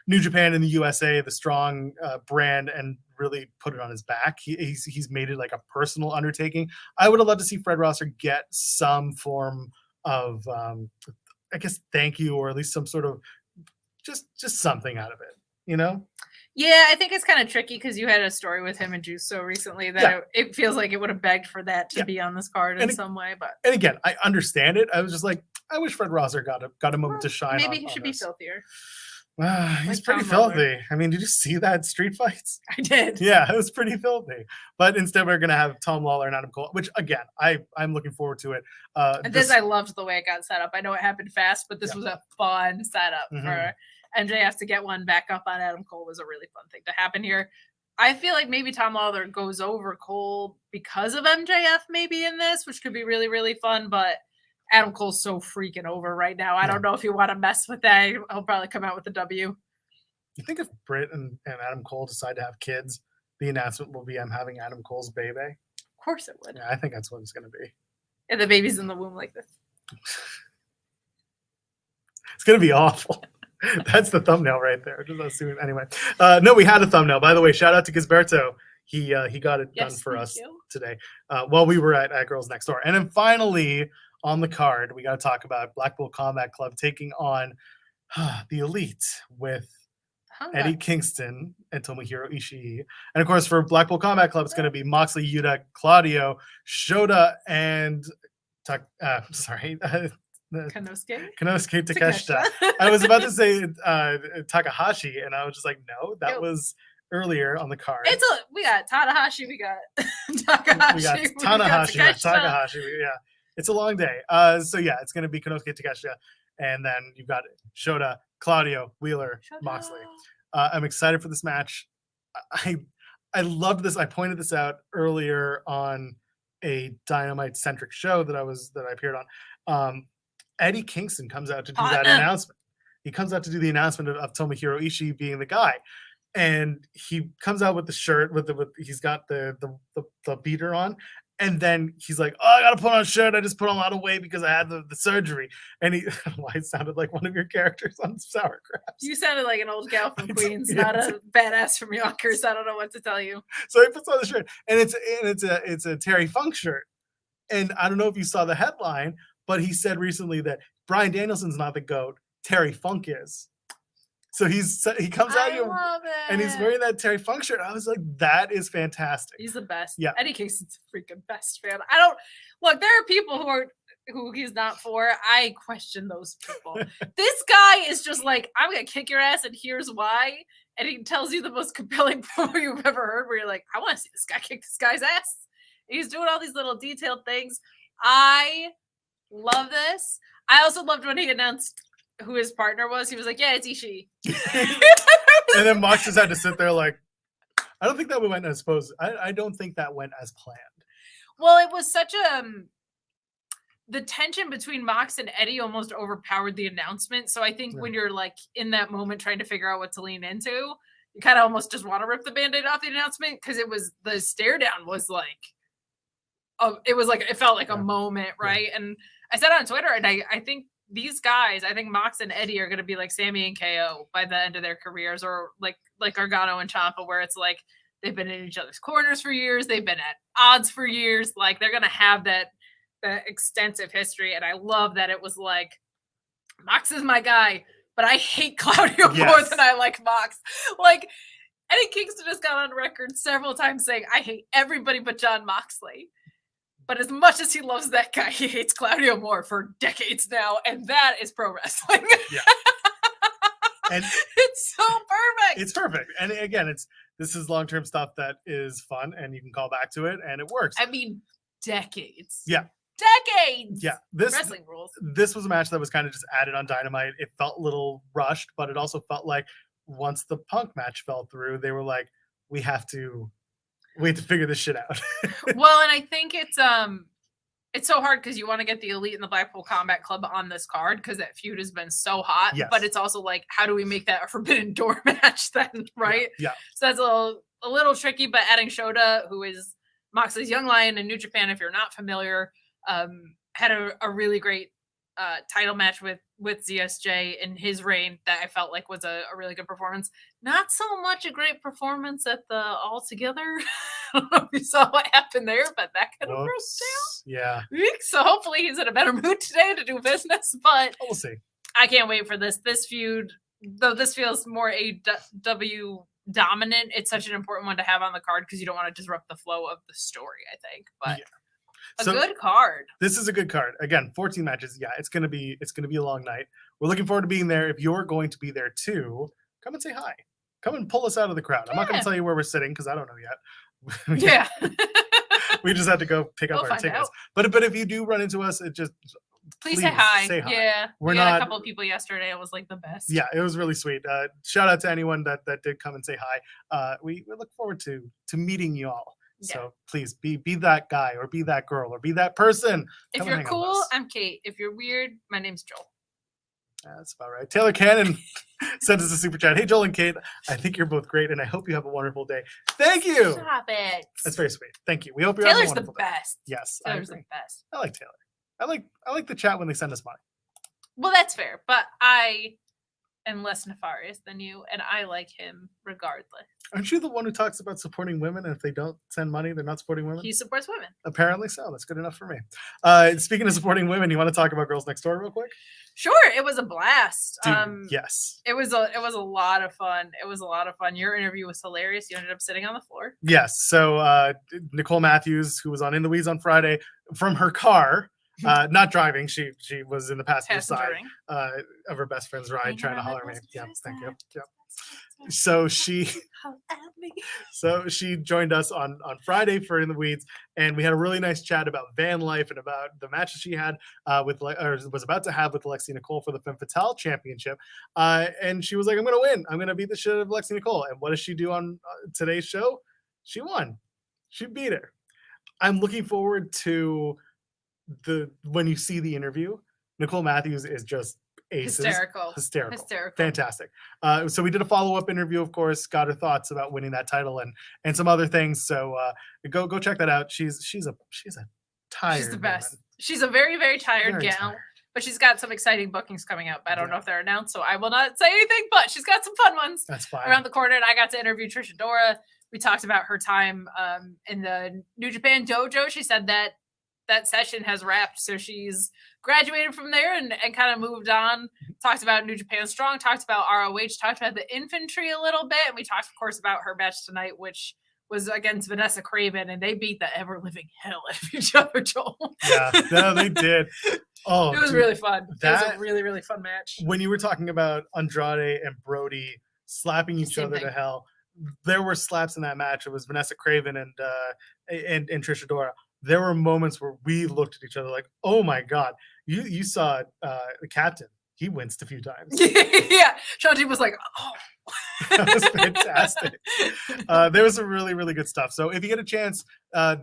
New Japan and the USA, the strong brand, and really put it on his back. He's made it like a personal undertaking. I would have loved to see Fred Rosser get some form of I guess thank you, or at least some sort of just something out of it, you know? Yeah, I think it's kind of tricky because you had a story with him and Juice so recently that it feels like it would have begged for that to be on this card in some way. But again, I understand it. I was just like, I wish Fred Rosser got a moment to shine. Maybe he should be filthier. He's like pretty filthy. I mean, did you see that street fights? I did. Yeah, it was pretty filthy. But instead, we're gonna have Tom Lawler and Adam Cole, which again, I'm looking forward to it. And I loved the way it got set up. I know it happened fast, but this was a fun setup for MJF to get one back up on Adam Cole was a really fun thing to happen here. I feel like maybe Tom Lawler goes over Cole because of MJF maybe in this, which could be really, really fun, but Adam Cole's so freaking over right now. I don't know if you want to mess with that. He'll probably come out with a W. You think if Britt and Adam Cole decide to have kids, the announcement will be, I'm having Adam Cole's baby? Of course it would. Yeah, I think that's what it's going to be. And the baby's in the womb like this. It's going to be awful. That's the thumbnail right there. Just assuming. Anyway, no, we had a thumbnail. By the way, shout out to Gisberto. He got it done for us today while we were at Girls Next Door. And then finally, on the card, we got to talk about Blackpool Combat Club taking on the Elite with Eddie Kingston and Tomohiro Ishii. And of course, for Blackpool Combat Club, it's going to be Moxley, Yuta, Claudio, Shota, and Konosuke Takeshita. I was about to say Takahashi, and I was just like, no, that was earlier on the card. We got Tanahashi, we got Takahashi, we got Tanahashi, we got Takahashi. Yeah. It's a long day. So yeah, it's going to be Konosuke Takeshita, and then you've got Shota, Claudio, Wheeler, Moxley. I'm excited for this match. I loved this. I pointed this out earlier on a Dynamite-centric show that I appeared on. Eddie Kingston comes out to do that announcement. He comes out to do the announcement of Tomohiro Ishii being the guy. And he comes out with the shirt he's got the beater on. And then he's like, oh, I got to put on a shirt. I just put on a lot of weight because I had the surgery. And it sounded like one of your characters on Sour Crabs. You sounded like an old gal from Queens, not a badass from Yonkers. I don't know what to tell you. So he puts on the shirt, and it's a Terry Funk shirt. And I don't know if you saw the headline, but he said recently that Bryan Danielson's not the GOAT. Terry Funk is. So he comes out I here love it. and he's wearing that Terry Funk shirt. I was like, that is fantastic. He's the best. Yeah. Eddie Kingston's the freaking best, man. I don't look. There are people who he's not for. I question those people. This guy is just like, I'm gonna kick your ass, and here's why. And he tells you the most compelling promo you've ever heard, where you're like, I want to see this guy kick this guy's ass. And he's doing all these little detailed things. I love this. I also loved when he announced who his partner was. He was like, yeah, it's Ishii. And then Mox just had to sit there like, I don't think that went as supposed. I don't think that went as planned. Well, it was such a the tension between Mox and Eddie almost overpowered the announcement. So I think when you're like in that moment trying to figure out what to lean into, you kind of almost just want to rip the Band-Aid off the announcement, because it was the stare down was like, it felt like a moment, right? Yeah. And I said on Twitter, and I think these guys, I think Mox and Eddie are going to be like Sammy and KO by the end of their careers, or like Gargano and Ciampa, where it's like they've been in each other's corners for years, they've been at odds for years, like they're going to have that extensive history. And I love that it was like, Mox is my guy, but I hate Claudio more than I like Mox. Like, Eddie Kingston has gone on record several times saying, I hate everybody but Jon Moxley. But as much as he loves that guy, he hates Claudio more for decades now. And that is pro wrestling. Yeah. And it's so perfect. It's perfect. And again, this is long-term stuff that is fun, and you can call back to it, and it works. I mean, decades. Yeah. Decades. Yeah. Wrestling rules. This was a match that was kind of just added on Dynamite. It felt a little rushed, but it also felt like once the Punk match fell through, they were like, we have to figure this shit out. Well, and I think it's so hard because you want to get the Elite and the Blackpool Combat Club on this card because that feud has been so hot. Yes. But it's also like, how do we make that a Forbidden Door match then, right? Yeah. So that's a little tricky, but adding Shota, who is Moxley's young lion in New Japan, if you're not familiar, had a really great title match with ZSJ in his reign that I felt like was a really good performance. Not so much a great performance at the All Together. I don't know if you saw what happened there, but that kind of broke down. Yeah. So hopefully he's in a better mood today to do business, but we'll see. I can't wait for this feud. Though this feels more AEW dominant, it's such an important one to have on the card because you don't want to disrupt the flow of the story, I think. But good card. This is a good card. Again, 14 matches. Yeah, it's gonna be a long night. We're looking forward to being there. If you're going to be there too, come and say hi. Come and pull us out of the crowd. I'm not gonna tell you where we're sitting because I don't know yet. Yeah. We just had to go pick up our tickets. But if you do run into us, please say hi. Say hi. Yeah. We had a couple of people yesterday. It was like the best. Yeah, it was really sweet. Shout out to anyone that did come and say hi. We look forward to meeting you all. Yeah. So please be that guy or be that girl or be that person. If you're cool, I'm Kate. If you're weird, my name's Joel. That's about right. Taylor Cannon sent us a super chat. Hey, Joel and Kate, I think you're both great, and I hope you have a wonderful day. Thank you. Stop it. That's very sweet. Thank you. We hope you're having a wonderful day. Taylor's the best. Yes, Taylor's the best. I like Taylor. I like the chat when they send us money. Well, that's fair, but I am less nefarious than you, and I like him regardless. Aren't you the one who talks about supporting women, and if they don't send money, they're not supporting women? He supports women. Apparently so. That's good enough for me. Speaking of supporting women, you want to talk about Girls Next Door real quick? Sure. It was a blast. Dude, yes. It was a lot of fun. It was a lot of fun. Your interview was hilarious. You ended up sitting on the floor. Yes. So Nicole Matthews, who was on In the Weeds on Friday, from her car, not driving. She was in the passenger side of her best friend's ride, trying to holler at me. Yeah, thank you. Yeah. So she joined us on Friday for In the Weeds, and we had a really nice chat about van life and about the matches she had was about to have with Lexi Nicole for the Femme Fatale Championship. And she was like, I'm going to win. I'm going to beat the shit out of Lexi Nicole. And what does she do on today's show? She won. She beat her. I'm looking forward to when you see the interview. Nicole Matthews is just aces. Hysterical. Fantastic. So we did a follow-up interview, of course, got her thoughts about winning that title and some other things. So go check that out. She's a tired. She's the best. Woman. She's a very, very tired gal. But she's got some exciting bookings coming up. I don't know if they're announced, so I will not say anything, but she's got some fun ones. That's fine. Around the corner, and I got to interview Trisha Dora. We talked about her time in the New Japan dojo. She said that that session has wrapped. So she's graduated from there and kind of moved on. Talked about New Japan Strong, talked about ROH, talked about the infantry a little bit. And we talked, of course, about her match tonight, which was against Vanessa Craven, and they beat the ever-living hell out of each other, Joel. Yeah, no, they did. Oh, it was really fun. It was a really, really fun match. When you were talking about Andrade and Brody slapping each other to hell, there were slaps in that match. It was Vanessa Craven and Trish Adora. There were moments where we looked at each other like, "Oh my god!" You saw the captain. He winced a few times. Yeah, Shanti was like, "Oh." That was fantastic. There was some really, really good stuff. So if you get a chance,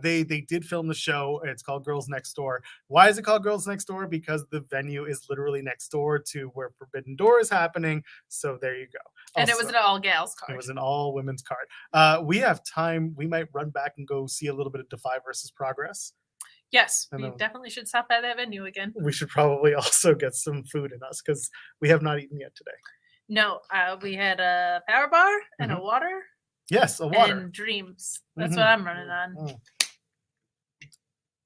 they did film the show. It's called Girls Next Door. Why is it called Girls Next Door? Because the venue is literally next door to where Forbidden Door is happening. So there you go. And also, it was an all gals card. It was an all women's card. We have time. We might run back and go see a little bit of Defy versus Progress. Yes, we definitely should stop by that venue again. We should probably also get some food in us because we have not eaten yet today. No, we had a power bar and a water. Yes, a water. And dreams. That's what I'm running on.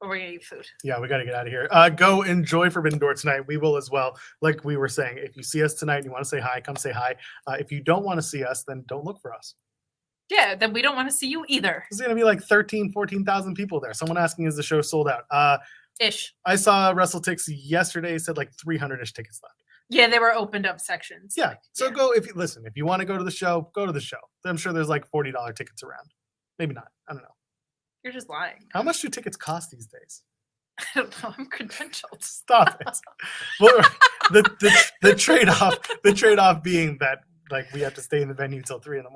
But we're going to eat food. Yeah, we got to get out of here. Go enjoy Forbidden Door tonight. We will as well. Like we were saying, if you see us tonight and you want to say hi, come say hi. If you don't want to see us, then don't look for us. Yeah, then we don't want to see you either. There's going to be like 14,000 people there. Someone asking, is the show sold out? Ish. I saw WrestleTix yesterday. Said like 300-ish tickets left. Yeah, they were opened up sections. Yeah. So go if you want to go to the show, go to the show. I'm sure there's like $40 tickets around. Maybe not. I don't know. You're just lying. How much do tickets cost these days? I don't know. I'm credentialed. Stop it. Well, the trade-off being that like we have to stay in the venue till 3 a.m.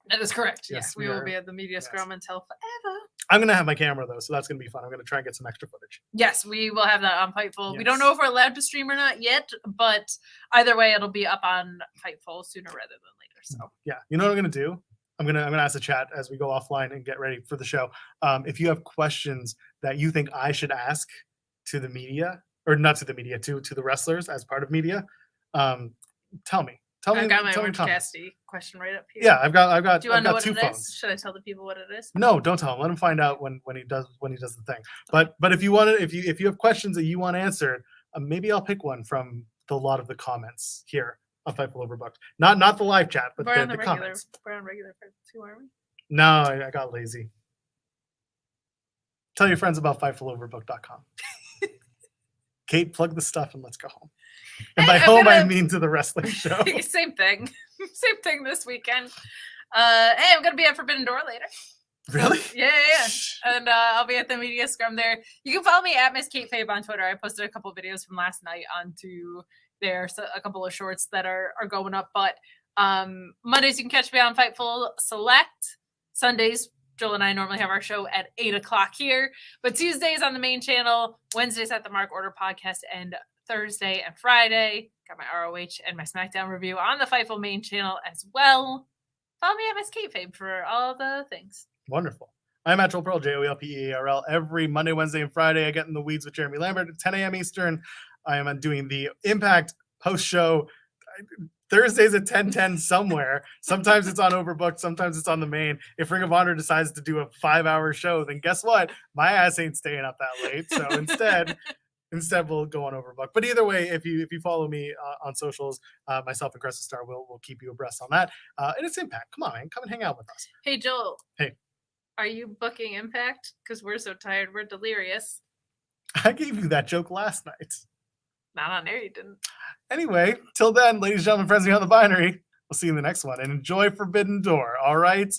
That is correct. Yes, we will be at the media scrum until forever. I'm gonna have my camera though, so that's gonna be fun. I'm gonna try and get some extra footage. Yes, we will have that on Fightful. Yes. We don't know if we're allowed to stream or not yet, but either way, it'll be up on Fightful sooner rather than later. So yeah, you know what I'm gonna do? I'm gonna ask the chat as we go offline and get ready for the show. If you have questions that you think I should ask to the media, or not to the media, to the wrestlers as part of media, tell me. I've got my Orange Cassidy question right up here. Yeah, I've got. Do you want to know what two it phones. is? Should I tell the people what it is? No, don't tell him. Let him find out when he does the thing. But if you want to, if you have questions that you want answered, maybe I'll pick one from the lot of the comments here on Fightful Overbooked. Not the live chat, but the comments. We're on regular too, aren't we? No, I got lazy. Tell your friends about FightfulOverbooked.com. Kate, plug the stuff and let's go home. And by home, I mean to the wrestling show. Same thing. Same thing this weekend. Hey, I'm going to be at Forbidden Door later. Really? Yeah. And I'll be at the media scrum there. You can follow me at Miss Kate Fabe on Twitter. I posted a couple of videos from last night onto there. So a couple of shorts that are going up. But Mondays, you can catch me on Fightful Select. Sundays, Joel and I normally have our show at 8 o'clock here. But Tuesdays on the main channel, Wednesdays at the Mark Order podcast, and Thursday and Friday. Got my ROH and my SmackDown review on the Fightful main channel as well. Follow me at Miss Kate Fabe for all the things. Wonderful. I'm at Joel Pearl, JOELPEARL. Every Monday, Wednesday, and Friday, I get in the weeds with Jeremy Lambert at 10 a.m. Eastern. I am doing the Impact post-show Thursdays at 10:10 somewhere. Sometimes it's on Overbooked. Sometimes it's on the main. If Ring of Honor decides to do a 5-hour show, then guess what? My ass ain't staying up that late. So instead we'll go on Overbooked. But either way, if you follow me on socials, myself and Crescent Star will keep you abreast on that. And it's Impact. Come on, man. Come and hang out with us. Hey, Joel. Hey. Are you booking Impact? Because we're so tired. We're delirious. I gave you that joke last night. Not on there, you didn't. Anyway, till then, ladies and gentlemen, friends beyond the binary, we'll see you in the next one. And enjoy Forbidden Door, all right?